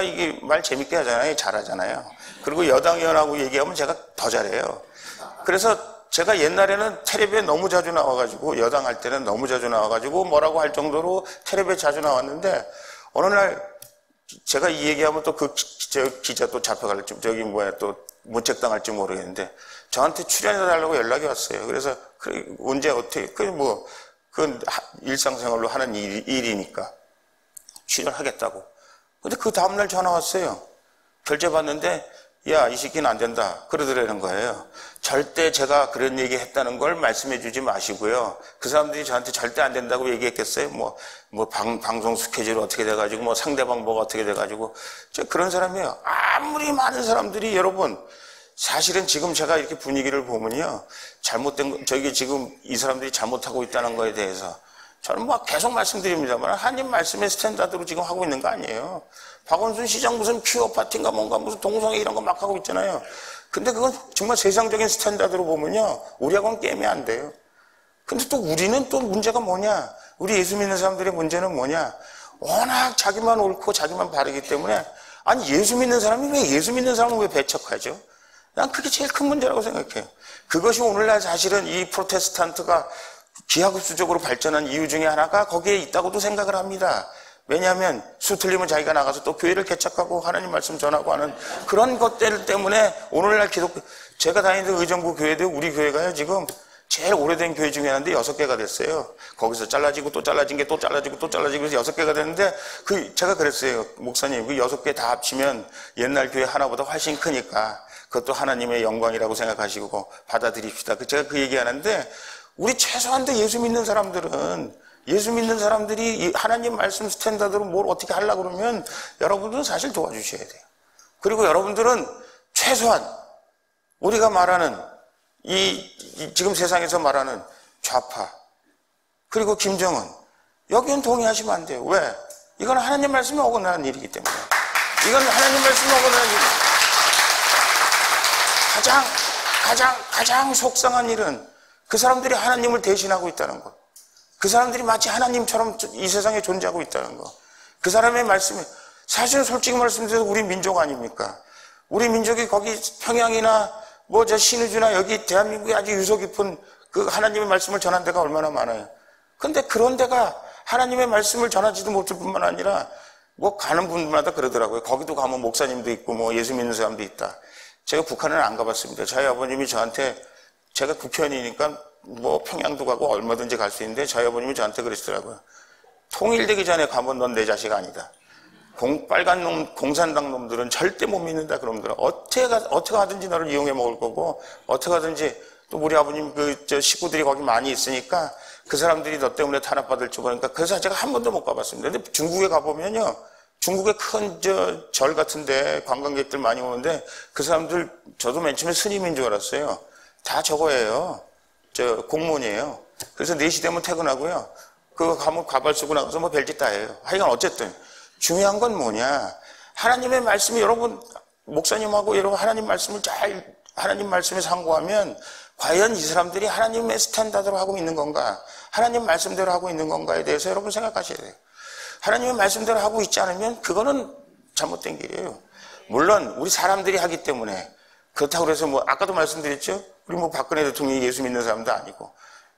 이게 말 재밌게 하잖아요. 잘하잖아요. 그리고 여당 의원하고 얘기하면 제가 더 잘해요. 그래서 제가 옛날에는 텔레비에 너무 자주 나와가지고, 여당 할 때는 너무 자주 나와가지고 뭐라고 할 정도로 텔레비에 자주 나왔는데, 어느 날 제가 이 얘기하면 또 기자 또 잡혀갈지, 또 문책당할지 모르겠는데, 저한테 출연해달라고 연락이 왔어요. 그래서 언제 어떻게, 그건 일상생활로 하는 일이니까 출연하겠다고. 근데 그 다음날 전화 왔어요. 결제 받는데, 야, 이 새끼는 안 된다. 그러더라는 거예요. 절대 제가 그런 얘기 했다는 걸 말씀해 주지 마시고요. 그 사람들이 저한테 절대 안 된다고 얘기했겠어요? 방송 스케줄 어떻게 돼가지고, 상대방 뭐가 어떻게 돼가지고. 저 그런 사람이에요. 아무리 많은 사람들이, 여러분, 사실은 지금 제가 이렇게 분위기를 보면요, 지금 이 사람들이 잘못하고 있다는 거에 대해서 저는 계속 말씀드립니다만, 하나님 말씀의 스탠다드로 지금 하고 있는 거 아니에요. 박원순 시장 무슨 퀴어 파티인가 무슨 동성애 이런 거 막 하고 있잖아요. 근데 그건 정말 세상적인 스탠다드로 보면요, 우리하고는 게임이 안 돼요. 근데 또 우리는 또 문제가 뭐냐? 우리 예수 믿는 사람들의 문제는 뭐냐? 워낙 자기만 옳고 자기만 바르기 때문에, 아니, 예수 믿는 사람이 예수 믿는 사람은 왜 배척하죠? 난 그게 제일 큰 문제라고 생각해요. 그것이 오늘날 사실은 이 프로테스탄트가 기하급수적으로 발전한 이유 중에 하나가 거기에 있다고도 생각을 합니다. 왜냐하면 수 틀리면 자기가 나가서 또 교회를 개척하고 하나님 말씀 전하고 하는 그런 것들 때문에 오늘날 제가 다니는 의정부 교회도 우리 교회가요, 지금 제일 오래된 교회 중에 하나인데 6개가 됐어요. 거기서 잘라지고 또 잘라진 게 또 잘라지고 또 잘라지고 해서 6개가 됐는데 제가 그랬어요. 목사님, 그 6개 다 합치면 옛날 교회 하나보다 훨씬 크니까 그것도 하나님의 영광이라고 생각하시고 받아들입시다. 제가 그 얘기하는데 우리 최소한도 예수 믿는 사람들이 이 하나님 말씀 스탠다드로 뭘 어떻게 하려고 그러면 여러분들은 사실 도와주셔야 돼요. 그리고 여러분들은 최소한 우리가 말하는 지금 세상에서 말하는 좌파 그리고 김정은 여기는 동의하시면 안 돼요. 왜? 이건 하나님 말씀에 어긋나는 일이기 때문에. 이건 하나님 말씀에 어긋나는 일. 가장 속상한 일은 그 사람들이 하나님을 대신하고 있다는 것. 그 사람들이 마치 하나님처럼 이 세상에 존재하고 있다는 것. 그 사람의 말씀이 사실은 솔직히 말씀드려서 우리 민족 아닙니까? 우리 민족이 거기 평양이나 신의주나 여기 대한민국에 아주 유서 깊은 그 하나님의 말씀을 전한 데가 얼마나 많아요. 근데 그런 데가 하나님의 말씀을 전하지도 못할 뿐만 아니라 가는 분마다 그러더라고요. 거기도 가면 목사님도 있고 예수 믿는 사람도 있다. 제가 북한은 안 가봤습니다. 저희 아버님이 저한테 제가 국회의원이니까 평양도 가고 얼마든지 갈 수 있는데 저희 아버님이 저한테 그러시더라고요. 통일되기 전에 가면 넌 내 자식 아니다. 빨간 놈, 공산당 놈들은 절대 못 믿는다, 그놈들은. 어떻게 하든지 너를 이용해 먹을 거고, 어떻게 하든지, 또 우리 아버님 식구들이 거기 많이 있으니까, 그 사람들이 너 때문에 탄압받을 줄 모르니까, 그래서 제가 한 번도 못 가봤습니다. 근데 중국에 가보면요, 중국의 큰 절 같은데 관광객들 많이 오는데, 그 사람들, 저도 맨 처음에 스님인 줄 알았어요. 다 저거예요. 공무원이에요. 그래서 4시 되면 퇴근하고요. 그거 가면 가발 쓰고 나가서 별짓 다 해요. 하여간 어쨌든. 중요한 건 뭐냐? 하나님의 말씀이 여러분, 목사님하고 여러분 하나님 말씀에 상고하면 과연 이 사람들이 하나님의 스탠다드로 하고 있는 건가? 하나님 말씀대로 하고 있는 건가에 대해서 여러분 생각하셔야 돼요. 하나님의 말씀대로 하고 있지 않으면 그거는 잘못된 길이에요. 물론 우리 사람들이 하기 때문에 그렇다고 해서 아까도 말씀드렸죠? 우리 박근혜 대통령이 예수 믿는 사람도 아니고.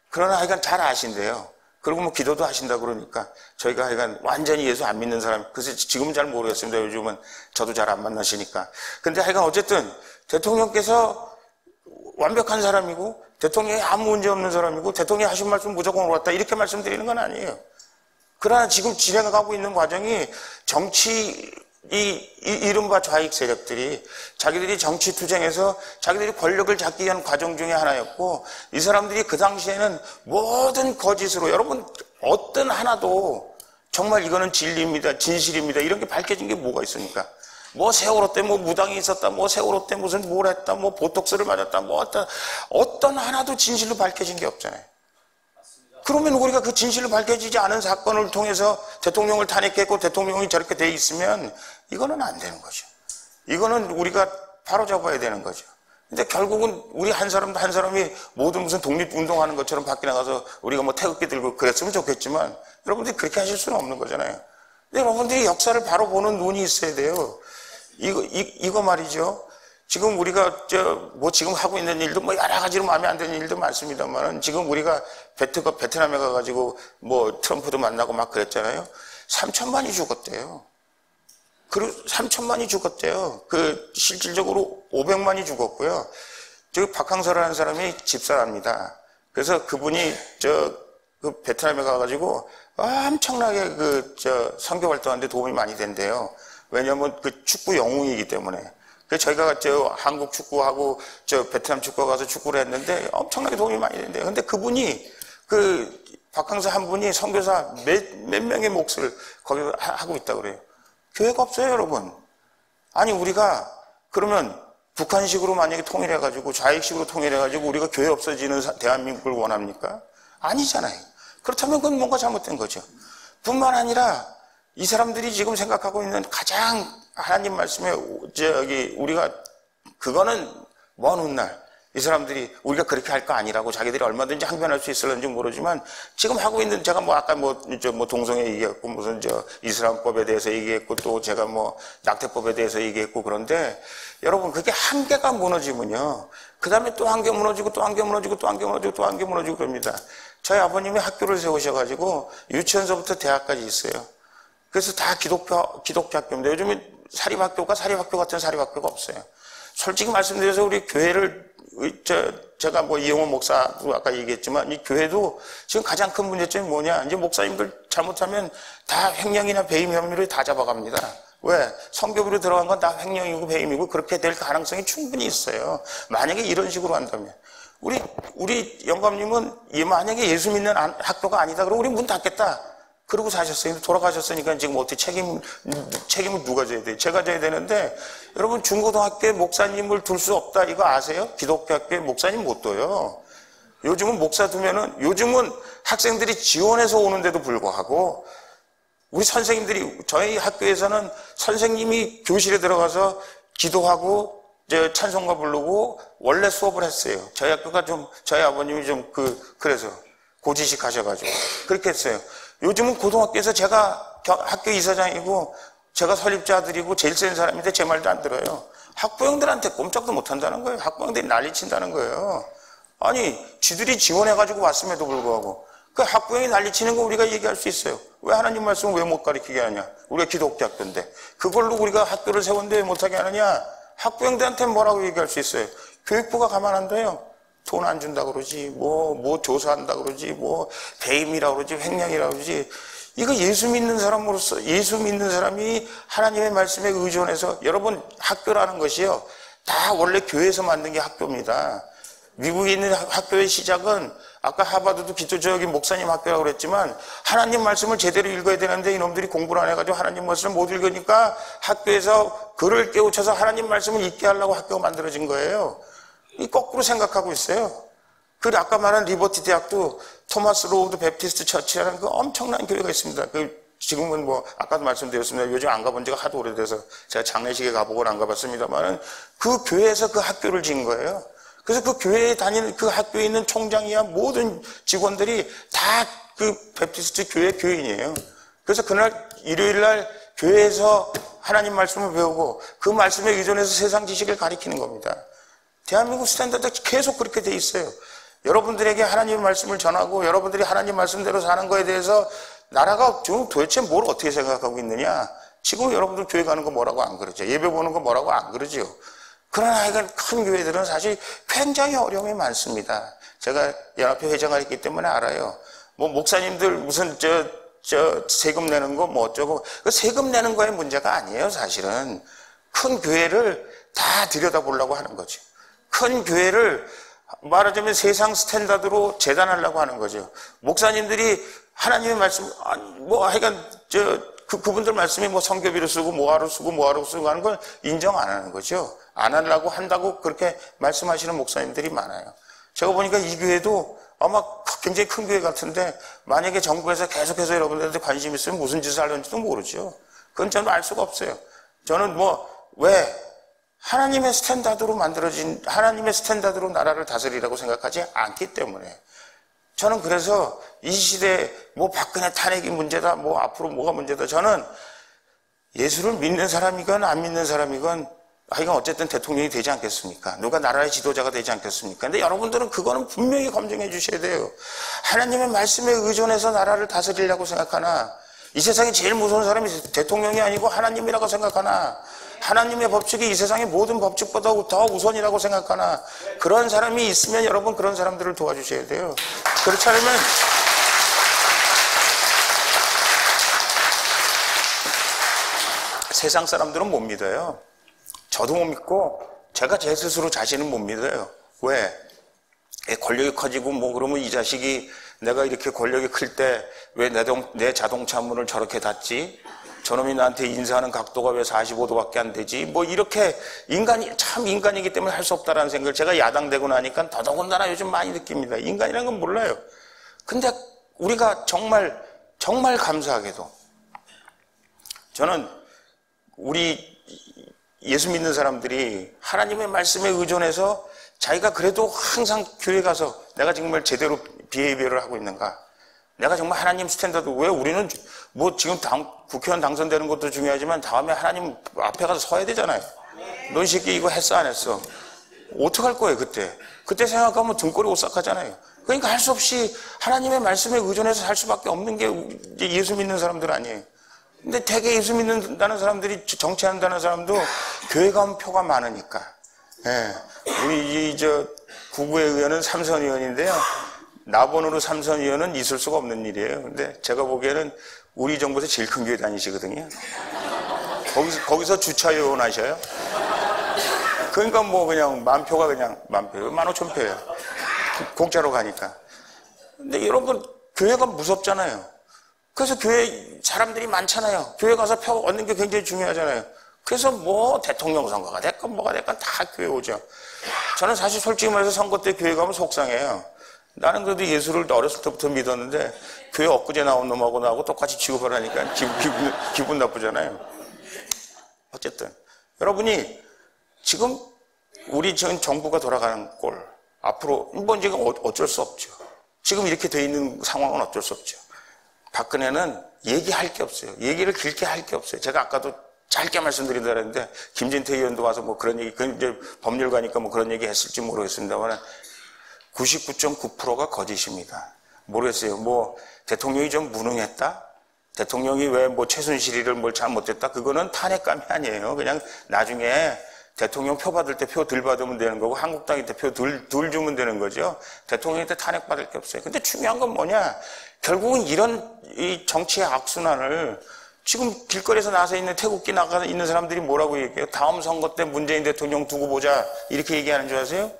그러나 하여간 잘 아신대요. 그리고 기도도 하신다 그러니까 저희가 하여간 완전히 예수 안 믿는 사람, 그래서 지금은 잘 모르겠습니다. 요즘은 저도 잘 안 만나시니까. 근데 하여간 어쨌든 대통령께서 완벽한 사람이고 대통령이 아무 문제 없는 사람이고 대통령이 하신 말씀 무조건 옳았다 이렇게 말씀드리는 건 아니에요. 그러나 지금 진행하고 있는 과정이 이른바 좌익 세력들이 자기들이 정치 투쟁에서 자기들이 권력을 잡기 위한 과정 중에 하나였고 이 사람들이 그 당시에는 모든 거짓으로 여러분 어떤 하나도 정말 이거는 진리입니다, 진실입니다 이런 게 밝혀진 게 뭐가 있습니까? 세월호 때 무당이 있었다, 세월호 때 무슨 뭘 했다, 보톡스를 맞았다, 어떤 하나도 진실로 밝혀진 게 없잖아요. 그러면 우리가 그 진실로 밝혀지지 않은 사건을 통해서 대통령을 탄핵했고 대통령이 저렇게 돼 있으면 이거는 안 되는 거죠. 이거는 우리가 바로잡아야 되는 거죠. 근데 결국은 우리 한 사람이 모든 무슨 독립운동하는 것처럼 밖에 나가서 우리가 태극기 들고 그랬으면 좋겠지만 여러분들이 그렇게 하실 수는 없는 거잖아요. 근데 여러분들이 역사를 바로 보는 눈이 있어야 돼요. 이거 말이죠. 지금 우리가 지금 하고 있는 일도 여러 가지로 마음에 안 드는 일도 많습니다만 지금 우리가 베트남에 가가지고 트럼프도 만나고 막 그랬잖아요. 3천만이 죽었대요. 그리고 3천만이 죽었대요. 실질적으로 500만이 죽었고요. 박항서라는 사람이 집사랍니다. 그래서 그분이 베트남에 가가지고 엄청나게 선교 활동하는데 도움이 많이 된대요. 왜냐면 축구 영웅이기 때문에. 그래서 저희가 한국 축구하고 베트남 축구 가서 축구를 했는데 엄청나게 도움이 많이 된대요. 근데 그분이 박항서 한 분이 선교사 몇 명의 몫을 거기 하고 있다 그래요. 교회가 없어요, 여러분. 아니 우리가 그러면 북한식으로 만약에 통일해가지고 좌익식으로 통일해가지고 우리가 교회 없어지는 대한민국을 원합니까? 아니잖아요. 그렇다면 그건 뭔가 잘못된 거죠. 뿐만 아니라 이 사람들이 지금 생각하고 있는 가장 하나님 말씀에 우리가 그거는 먼 훗날 이 사람들이 우리가 그렇게 할 거 아니라고 자기들이 얼마든지 항변할 수 있을는지 모르지만 지금 하고 있는 제가 아까 동성애 얘기했고 무슨 이슬람법에 대해서 얘기했고 또 제가 낙태법에 대해서 얘기했고 그런데 여러분 그게 한 개가 무너지면요 그 다음에 또 한 개 무너지고 또 한 개 무너지고 또 한 개 무너지고 또 한 개 무너지고 그럽니다. 저희 아버님이 학교를 세우셔가지고 유치원서부터 대학까지 있어요. 그래서 다 기독교 학교인데 요즘에 사립학교가 사립학교 같은 사립학교가 없어요. 솔직히 말씀드려서 우리 교회를 제가 뭐 이용호 목사도 아까 얘기했지만 이 교회도 지금 가장 큰 문제점이 뭐냐? 이제 목사님들 잘못하면 다 횡령이나 배임 혐의로 다 잡아갑니다. 왜? 성교부로 들어간 건 다 횡령이고 배임이고 그렇게 될 가능성이 충분히 있어요. 만약에 이런 식으로 한다면. 우리 영감님은 만약에 예수 믿는 학교가 아니다 그러면 우리 문 닫겠다. 그러고 사셨어요. 돌아가셨으니까 지금 어떻게 책임을 누가 져야 돼요? 제가 져야 되는데, 여러분, 중고등학교에 목사님을 둘 수 없다, 이거 아세요? 기독교 학교에 목사님 못 둬요. 요즘은 목사 두면은, 요즘은 학생들이 지원해서 오는데도 불구하고, 우리 선생님들이, 저희 학교에서는 선생님이 교실에 들어가서 기도하고, 찬송가 부르고, 원래 수업을 했어요. 저희 학교가 저희 아버님이 그래서 고지식 하셔가지고, 그렇게 했어요. 요즘은 고등학교에서 제가 학교 이사장이고 제가 설립자 아들이고 제일 센 사람인데 제 말도 안 들어요. 학부형들한테 꼼짝도 못 한다는 거예요. 학부형들이 난리친다는 거예요. 아니 쥐들이 지원해가지고 왔음에도 불구하고 그 학부형이 난리치는 거 우리가 얘기할 수 있어요. 왜 하나님 말씀을 왜 못 가르치게 하냐? 우리가 기독교 학교인데 그걸로 우리가 학교를 세웠는데 왜 못하게 하느냐? 학부형들한테 뭐라고 얘기할 수 있어요? 교육부가 가만한데요. 돈 안 준다 그러지, 뭐 조사한다 그러지, 뭐 배임이라 그러지, 횡령이라 그러지. 이거 예수 믿는 사람으로서, 예수 믿는 사람이 하나님의 말씀에 의존해서, 여러분 학교라는 것이요, 다 원래 교회에서 만든 게 학교입니다. 미국에 있는 학교의 시작은 아까 하버드도 기초적인 목사님 학교라고 그랬지만 하나님 말씀을 제대로 읽어야 되는데 이놈들이 공부를 안 해가지고 하나님 말씀을 못 읽으니까 학교에서 글을 깨우쳐서 하나님 말씀을 읽게 하려고 학교가 만들어진 거예요. 이 거꾸로 생각하고 있어요. 그리고 아까 말한 리버티 대학도 토마스 로우드 베프티스트 처치라는 그 엄청난 교회가 있습니다. 지금은 뭐 아까도 말씀드렸습니다. 요즘 안 가본 지가 하도 오래돼서 제가 장례식에 가보고 안 가봤습니다만 그 교회에서 그 학교를 지은 거예요. 그래서 그 교회에 다니는 그 학교에 있는 총장이야 모든 직원들이 다 그 베프티스트 교회 교인이에요. 그래서 그날 일요일 날 교회에서 하나님 말씀을 배우고 그 말씀에 의존해서 세상 지식을 가리키는 겁니다. 대한민국 스탠다드가 계속 그렇게 돼 있어요. 여러분들에게 하나님의 말씀을 전하고 여러분들이 하나님 말씀대로 사는 거에 대해서 나라가 지금 도대체 뭘 어떻게 생각하고 있느냐? 지금 여러분들 교회 가는 거 뭐라고 안 그러죠? 예배 보는 거 뭐라고 안 그러죠? 그러나 이건 큰 교회들은 사실 굉장히 어려움이 많습니다. 제가 연합회 회장을 했기 때문에 알아요. 뭐 목사님들 무슨 세금 내는 거 뭐 어쩌고 그 세금 내는 거의 문제가 아니에요. 사실은 큰 교회를 다 들여다보려고 하는 거죠. 큰 교회를 말하자면 세상 스탠다드로 재단하려고 하는 거죠. 목사님들이 하나님의 말씀, 뭐 하여간 그분들 말씀이 뭐 성교비로 쓰고 뭐하러 쓰고 하는 걸 인정 안 하는 거죠. 안 하려고 한다고 그렇게 말씀하시는 목사님들이 많아요. 제가 보니까 이 교회도 아마 굉장히 큰 교회 같은데 만약에 정부에서 계속해서 여러분들한테 관심 있으면 무슨 짓을 하려는지도 모르죠. 그건 저는 알 수가 없어요. 저는 왜 하나님의 스탠다드로 만들어진, 하나님의 스탠다드로 나라를 다스리라고 생각하지 않기 때문에. 저는 그래서 이 시대에 박근혜 탄핵이 문제다, 앞으로 뭐가 문제다. 저는 예수를 믿는 사람이건 안 믿는 사람이건 하여간 어쨌든 대통령이 되지 않겠습니까? 누가 나라의 지도자가 되지 않겠습니까? 근데 여러분들은 그거는 분명히 검증해 주셔야 돼요. 하나님의 말씀에 의존해서 나라를 다스리려고 생각하나, 이 세상에 제일 무서운 사람이 대통령이 아니고 하나님이라고 생각하나, 하나님의 법칙이 이 세상의 모든 법칙보다 더 우선이라고 생각하나, 그런 사람이 있으면 여러분 그런 사람들을 도와주셔야 돼요. 그렇지 않으면 세상 사람들은 못 믿어요. 저도 못 믿고 제가 제 스스로 자신은 못 믿어요. 왜? 권력이 커지고 그러면 이 자식이 내가 이렇게 권력이 클 때 왜 내 자동차 문을 저렇게 닫지? 저놈이 나한테 인사하는 각도가 왜 45도밖에 안 되지? 이렇게 참 인간이기 때문에 할 수 없다라는 생각을 제가 야당되고 나니까 더더군다나 요즘 많이 느낍니다. 인간이라는 건 몰라요. 근데 우리가 정말 감사하게도 저는 우리 예수 믿는 사람들이 하나님의 말씀에 의존해서 자기가 그래도 항상 교회 가서 내가 정말 제대로 비헤이비어를 하고 있는가? 내가 정말 하나님 스탠다드, 왜 우리는 지금 국회의원 당선되는 것도 중요하지만 다음에 하나님 앞에 가서 서야 되잖아요. 넌 새끼 이거 했어 안 했어? 어떡할 거예요 그때? 그때 생각하면 등골이 오싹하잖아요. 그러니까 할 수 없이 하나님의 말씀에 의존해서 살 수밖에 없는 게 예수 믿는 사람들 아니에요. 근데 되게 예수 믿는다는 사람들이 정치한다는 사람도 교회 가면 표가 많으니까 예. 우리 구구의 의원은 삼선 의원인데요. 나번으로 삼선 의원은 있을 수가 없는 일이에요. 근데 제가 보기에는 우리 정부에서 제일 큰 교회 다니시거든요. 거기서 주차 요원 하셔요. 그러니까 뭐 그냥 만표가 그냥 만표, 15,000표예요. 공짜로 가니까. 근데 여러분, 교회가 무섭잖아요. 그래서 교회 사람들이 많잖아요. 교회 가서 표 얻는 게 굉장히 중요하잖아요. 그래서 뭐 대통령 선거가 됐건 뭐가 됐건 다 교회 오죠. 저는 사실 솔직히 말해서 선거 때 교회 가면 속상해요. 나는 그래도 예수를 어렸을 때부터 믿었는데 교회 엊그제 나온 놈하고 나하고 똑같이 취급을 하니까 기분 나쁘잖아요. 어쨌든 여러분이 지금 우리 지금 정부가 돌아가는 꼴 앞으로 뭐 이제 어쩔 수 없죠. 지금 이렇게 돼 있는 상황은 어쩔 수 없죠. 박근혜는 얘기할 게 없어요. 얘기를 길게 할 게 없어요. 제가 아까도 짧게 말씀드린다 그랬는데 김진태 의원도 와서 뭐 그런 얘기, 이제 법률가니까 뭐 그런 얘기 했을지 모르겠습니다만 99.9%가 거짓입니다. 모르겠어요. 뭐 대통령이 좀 무능했다? 대통령이 왜 뭐 최순실이를 뭘 잘못했다? 그거는 탄핵감이 아니에요. 그냥 나중에 대통령 표 받을 때 표 덜 받으면 되는 거고 한국당이 때 표 덜 주면 되는 거죠. 대통령한테 탄핵 받을 게 없어요. 근데 중요한 건 뭐냐? 결국은 이런 이 정치의 악순환을 지금 길거리에서 나서 있는 태극기 나가 있는 사람들이 뭐라고 얘기해요? 다음 선거 때 문재인 대통령 두고 보자 이렇게 얘기하는 줄 아세요?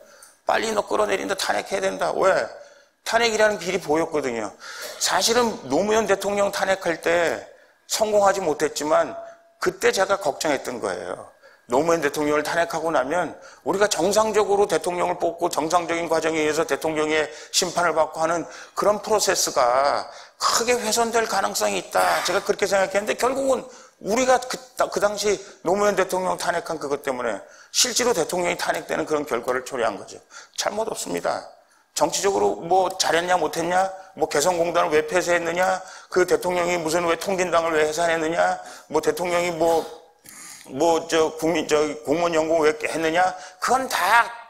빨리 너 끌어내린다, 탄핵해야 된다. 왜? 탄핵이라는 길이 보였거든요. 사실은 노무현 대통령 탄핵할 때 성공하지 못했지만 그때 제가 걱정했던 거예요. 노무현 대통령을 탄핵하고 나면 우리가 정상적으로 대통령을 뽑고 정상적인 과정에 의해서 대통령의 심판을 받고 하는 그런 프로세스가 크게 훼손될 가능성이 있다. 제가 그렇게 생각했는데 결국은 우리가 그 당시 노무현 대통령 탄핵한 그것 때문에 실제로 대통령이 탄핵되는 그런 결과를 초래한 거죠. 잘못 없습니다. 정치적으로 뭐 잘했냐 못했냐, 뭐 개성공단을 왜 폐쇄했느냐, 그 대통령이 무슨 왜 통진당을 왜 해산했느냐, 뭐 대통령이 공무원 연금 왜 했느냐, 그건 다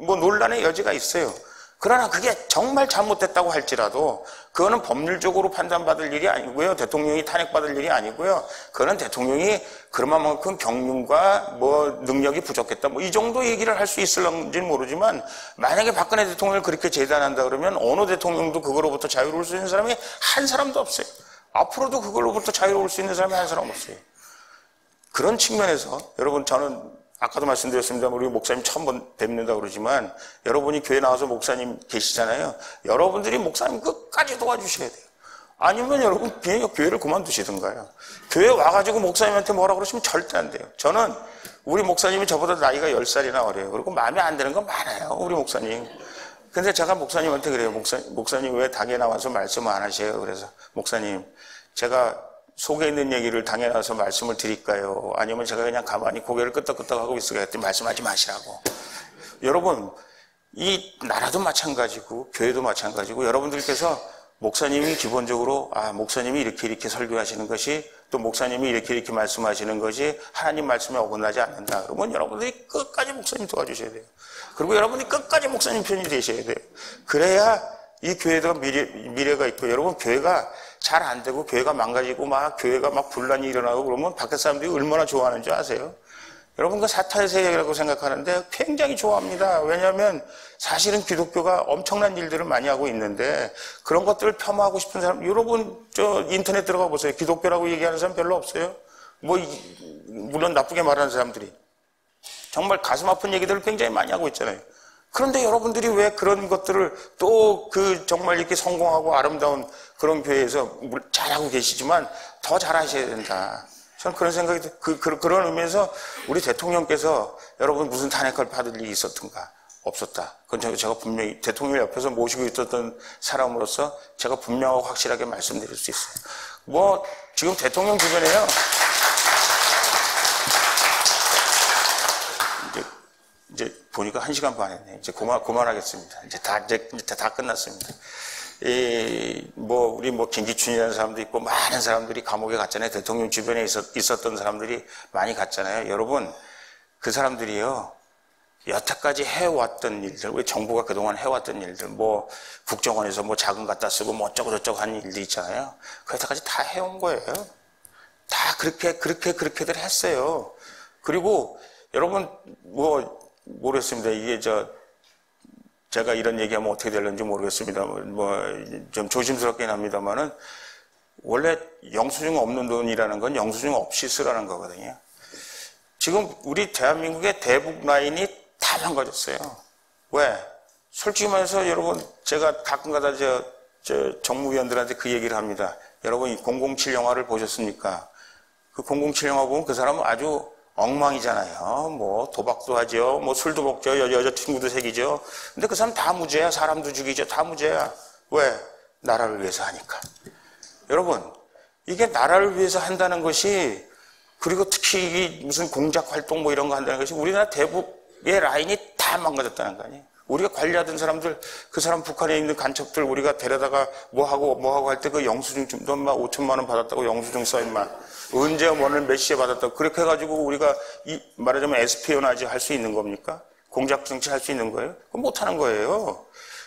뭐 논란의 여지가 있어요. 그러나 그게 정말 잘못됐다고 할지라도 그거는 법률적으로 판단받을 일이 아니고요. 대통령이 탄핵받을 일이 아니고요. 그거는 대통령이 그만큼 경륜과 뭐 능력이 부족했다. 뭐 이 정도 얘기를 할 수 있을런지는 모르지만 만약에 박근혜 대통령을 그렇게 재단한다 그러면 어느 대통령도 그거로부터 자유로울 수 있는 사람이 한 사람도 없어요. 앞으로도 그걸로부터 자유로울 수 있는 사람이 한 사람 없어요. 그런 측면에서 여러분 저는 아까도 말씀드렸습니다만 우리 목사님 처음 뵙는다 그러지만 여러분이 교회 나와서 목사님 계시잖아요. 여러분들이 목사님 끝까지 도와주셔야 돼요. 아니면 여러분 교회를 그만두시든가요. 교회 와가지고 목사님한테 뭐라 그러시면 절대 안 돼요. 저는 우리 목사님이 저보다 나이가 10살이나 어려요. 그리고 마음에 안 드는 건 많아요. 우리 목사님. 근데 제가 목사님한테 그래요. 목사님 왜 당에 나와서 말씀 안 하세요? 그래서 목사님 제가 속에 있는 얘기를 당에 나와서 말씀을 드릴까요? 아니면 제가 그냥 가만히 고개를 끄덕끄덕하고 있어야 했더니 말씀하지 마시라고. 여러분, 이 나라도 마찬가지고 교회도 마찬가지고 여러분들께서 목사님이 기본적으로 목사님이 이렇게 설교하시는 것이 또 목사님이 이렇게 말씀하시는 것이 하나님 말씀에 어긋나지 않는다. 그러면 여러분들이 끝까지 목사님 도와주셔야 돼요. 그리고 여러분이 끝까지 목사님 편이 되셔야 돼요. 그래야 이 교회도 미래가 있고 여러분 교회가 잘 안 되고 교회가 망가지고 교회가 분란이 일어나고 그러면 밖에 사람들이 얼마나 좋아하는 줄 아세요? 여러분 그 사탄의 세계라고 생각하는데 굉장히 좋아합니다. 왜냐하면 사실은 기독교가 엄청난 일들을 많이 하고 있는데 그런 것들을 폄하하고 싶은 사람 여러분 인터넷 들어가 보세요. 기독교라고 얘기하는 사람 별로 없어요. 물론 나쁘게 말하는 사람들이 정말 가슴 아픈 얘기들을 굉장히 많이 하고 있잖아요. 그런데 여러분들이 왜 그런 것들을 또 정말 이렇게 성공하고 아름다운 그런 교회에서 잘하고 계시지만 더 잘하셔야 된다. 저는 그런 생각이 그런 의미에서 우리 대통령께서 여러분 무슨 탄핵을 받을 일이 있었던가 없었다. 그건 제가 분명히 대통령 옆에서 모시고 있었던 사람으로서 제가 분명하고 확실하게 말씀드릴 수 있어요. 지금 대통령 주변에요. 이제 보니까 1시간 반 했네. 이제 그만하겠습니다. 이제 다 끝났습니다. 우리 김기춘이라는 사람도 있고 많은 사람들이 감옥에 갔잖아요. 대통령 주변에 있었던 사람들이 많이 갔잖아요. 여러분, 그 사람들이요. 여태까지 해왔던 일들, 우리 정부가 그동안 해왔던 일들, 국정원에서 자금 갖다 쓰고 어쩌고저쩌고 하는 일들 있잖아요. 그 여태까지 다 해온 거예요. 다 그렇게들 했어요. 그리고 여러분, 모르겠습니다. 이게 제가 이런 얘기하면 어떻게 될는지 모르겠습니다. 좀 조심스럽긴 합니다만은, 원래 영수증 없는 돈이라는 건 영수증 없이 쓰라는 거거든요. 지금 우리 대한민국의 대북 라인이 다 망가졌어요. 왜? 솔직히 말해서 여러분, 제가 가끔가다 정무위원들한테 그 얘기를 합니다. 여러분, 007 영화를 보셨습니까? 그 007 영화 보면 그 사람은 아주 엉망이잖아요. 뭐 도박도 하죠. 뭐 술도 먹죠. 여자친구도 사귀죠. 근데 그 사람 다 무죄야. 사람도 죽이죠. 다 무죄야. 왜? 나라를 위해서 하니까. 여러분, 이게 나라를 위해서 한다는 것이, 그리고 특히 무슨 공작 활동 뭐 이런 거 한다는 것이 우리나라 대북의 라인이 다 망가졌다는 거 아니에요. 우리가 관리하던 사람들, 그 사람 북한에 있는 간첩들 우리가 데려다가 뭐 하고 할 때 그 영수증 좀 막 5천만 원 받았다고 영수증 써 임마. 언제 뭐는 몇 시에 받았다고. 그렇게 해가지고 우리가 말하자면 에스피오나지 할 수 있는 겁니까? 공작 정치 할 수 있는 거예요? 그건 못 하는 거예요.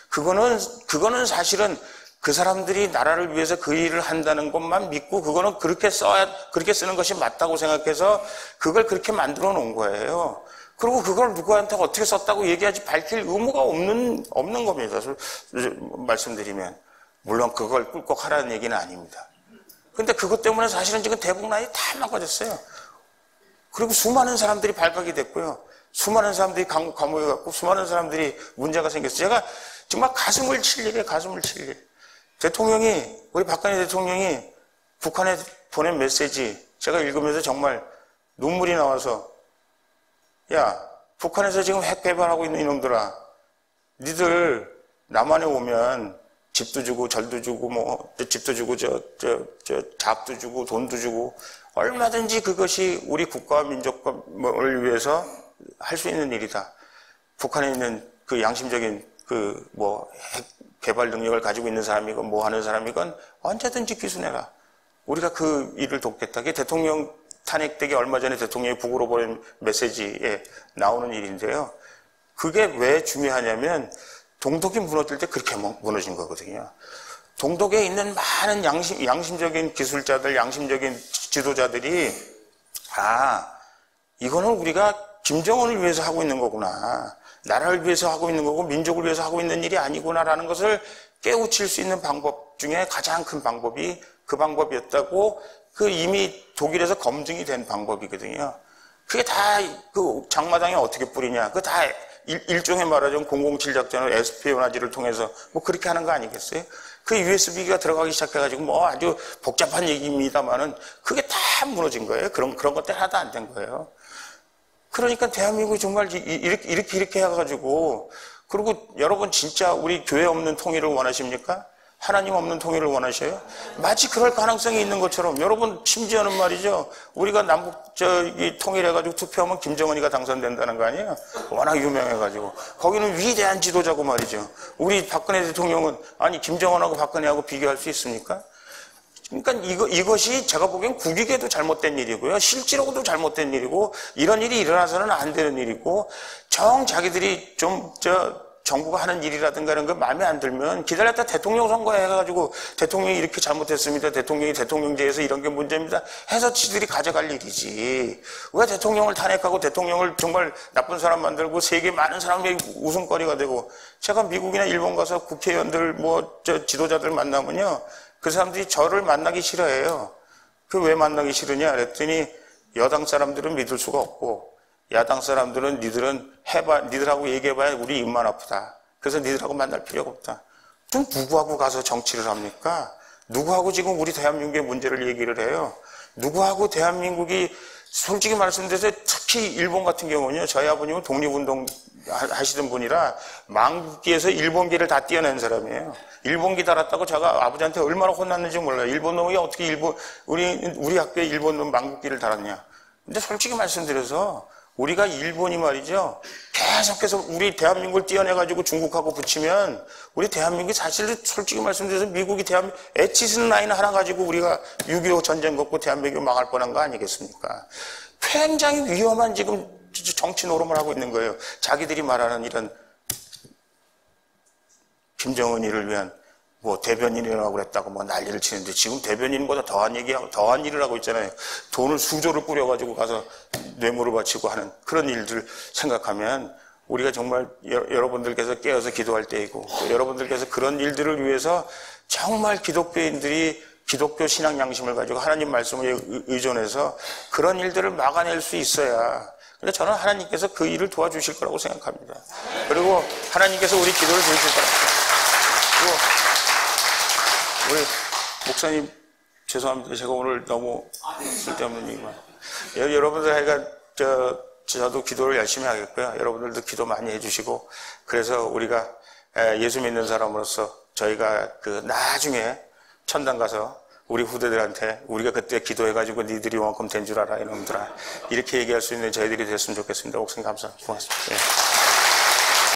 그거는 사실은 그 사람들이 나라를 위해서 그 일을 한다는 것만 믿고 그거는 그렇게 쓰는 것이 맞다고 생각해서 그걸 그렇게 만들어 놓은 거예요. 그리고 그걸 누구한테 어떻게 썼다고 얘기하지 밝힐 의무가 없는 겁니다. 말씀드리면. 물론 그걸 꿀꺽 하라는 얘기는 아닙니다. 근데 그것 때문에 사실은 지금 대북 라인이 다 망가졌어요. 그리고 수많은 사람들이 발각이 됐고요. 수많은 사람들이 감옥에 갔고 수많은 사람들이 문제가 생겼어요. 제가 정말 가슴을 칠 일이에요. 가슴을 칠 일. 우리 박근혜 대통령이 북한에 보낸 메시지 제가 읽으면서 정말 눈물이 나와서, 야, 북한에서 지금 핵 개발하고 있는 이놈들아, 니들 남한에 오면 집도 주고 절도 주고 집도 주고 잡도 주고 돈도 주고 얼마든지 그것이 우리 국가와 민족을 위해서 할 수 있는 일이다. 북한에 있는 그 양심적인 핵 개발 능력을 가지고 있는 사람이건 뭐 하는 사람이건 언제든지 기수내라. 우리가 그 일을 돕겠다. 그게 대통령 탄핵되기 얼마 전에 대통령이 북으로 보낸 메시지에 나오는 일인데요. 그게 왜 중요하냐면 동독이 무너질 때 그렇게 무너진 거거든요. 동독에 있는 많은 양심적인 기술자들, 양심적인 지도자들이 이거는 우리가 김정은을 위해서 하고 있는 거구나. 나라를 위해서 하고 있는 거고 민족을 위해서 하고 있는 일이 아니구나라는 것을 깨우칠 수 있는 방법 중에 가장 큰 방법이 그 방법이었다고 이미 독일에서 검증이 된 방법이거든요. 그게 다 장마당에 어떻게 뿌리냐. 그거 다 일종의 말하자면 007 작전을 에스피오나지를 통해서 그렇게 하는 거 아니겠어요? 그 USB가 들어가기 시작해가지고 아주 복잡한 얘기입니다만은 그게 다 무너진 거예요. 그런 것들 하나도 안 된 거예요. 그러니까 대한민국이 정말 이렇게 해가지고, 그리고 여러분 진짜 우리 교회 없는 통일을 원하십니까? 하나님 없는 통일을 원하셔요? 마치 그럴 가능성이 있는 것처럼, 여러분 심지어는 말이죠, 우리가 남북 통일해가지고 투표하면 김정은이가 당선된다는 거 아니에요? 워낙 유명해가지고. 거기는 위대한 지도자고 말이죠. 우리 박근혜 대통령은 김정은하고 박근혜하고 비교할 수 있습니까? 그러니까 이것이 제가 보기엔 국익에도 잘못된 일이고요. 실질로도 잘못된 일이고, 이런 일이 일어나서는 안 되는 일이고, 자기들이 정부가 하는 일이라든가 이런 거 마음에 안 들면 기다렸다 대통령 선거 해가지고 대통령이 이렇게 잘못했습니다. 대통령이 대통령제에서 이런 게 문제입니다. 해서 지들이 가져갈 일이지. 왜 대통령을 탄핵하고 대통령을 정말 나쁜 사람 만들고 세계 많은 사람들이 웃음거리가 되고, 제가 미국이나 일본 가서 국회의원들 지도자들 만나면요. 그 사람들이 저를 만나기 싫어해요. 왜 만나기 싫으냐 그랬더니 여당 사람들은 믿을 수가 없고 야당 사람들은 니들하고 얘기해봐야 우리 입만 아프다. 그래서 니들하고 만날 필요가 없다. 좀 누구하고 가서 정치를 합니까? 누구하고 지금 우리 대한민국의 문제를 얘기를 해요? 누구하고 대한민국이 솔직히 말씀드려서 특히 일본 같은 경우는요. 저희 아버님은 독립운동 하시던 분이라 망국기에서 일본기를 다 띄어낸 사람이에요. 일본기 달았다고 제가 아버지한테 얼마나 혼났는지 몰라요. 일본 놈이 어떻게 우리 학교에 일본 놈 망국기를 달았냐. 근데 솔직히 말씀드려서 우리가 일본이 말이죠. 계속해서 우리 대한민국을 띄어내가지고 중국하고 붙이면 우리 대한민국이 사실 솔직히 말씀드려서 미국이 엣지슨 라인 하나 가지고 우리가 6.25 전쟁 겪고 대한민국이 망할 뻔한 거 아니겠습니까? 굉장히 위험한 지금 정치 노름을 하고 있는 거예요. 자기들이 말하는 이런 김정은이를 위한 대변인이라고 그랬다고 난리를 치는데 지금 대변인보다 더한 일을 하고 있잖아요. 돈을 수조를 뿌려가지고 가서 뇌물을 바치고 하는 그런 일들 생각하면 우리가 정말 여러분들께서 깨어서 기도할 때이고, 또 여러분들께서 그런 일들을 위해서 정말 기독교인들이 기독교 신앙 양심을 가지고 하나님 말씀에 의존해서 그런 일들을 막아낼 수 있어야, 근데 저는 하나님께서 그 일을 도와주실 거라고 생각합니다. 그리고 하나님께서 우리 기도를 들으실 거라고 생각합니다. 그리고 우리 목사님 죄송합니다. 제가 오늘 너무 쓸데없는 얘기만. 여러분들 하여간 저도 기도를 열심히 하겠고요. 여러분들도 기도 많이 해주시고, 그래서 우리가 예수 믿는 사람으로서 저희가 그 나중에 천당 가서 우리 후대들한테 우리가 그때 기도해가지고 니들이 이만큼 된 줄 알아 이놈들아, 이렇게 얘기할 수 있는 저희들이 됐으면 좋겠습니다. 목사님 감사합니다. 고맙습니다. 예.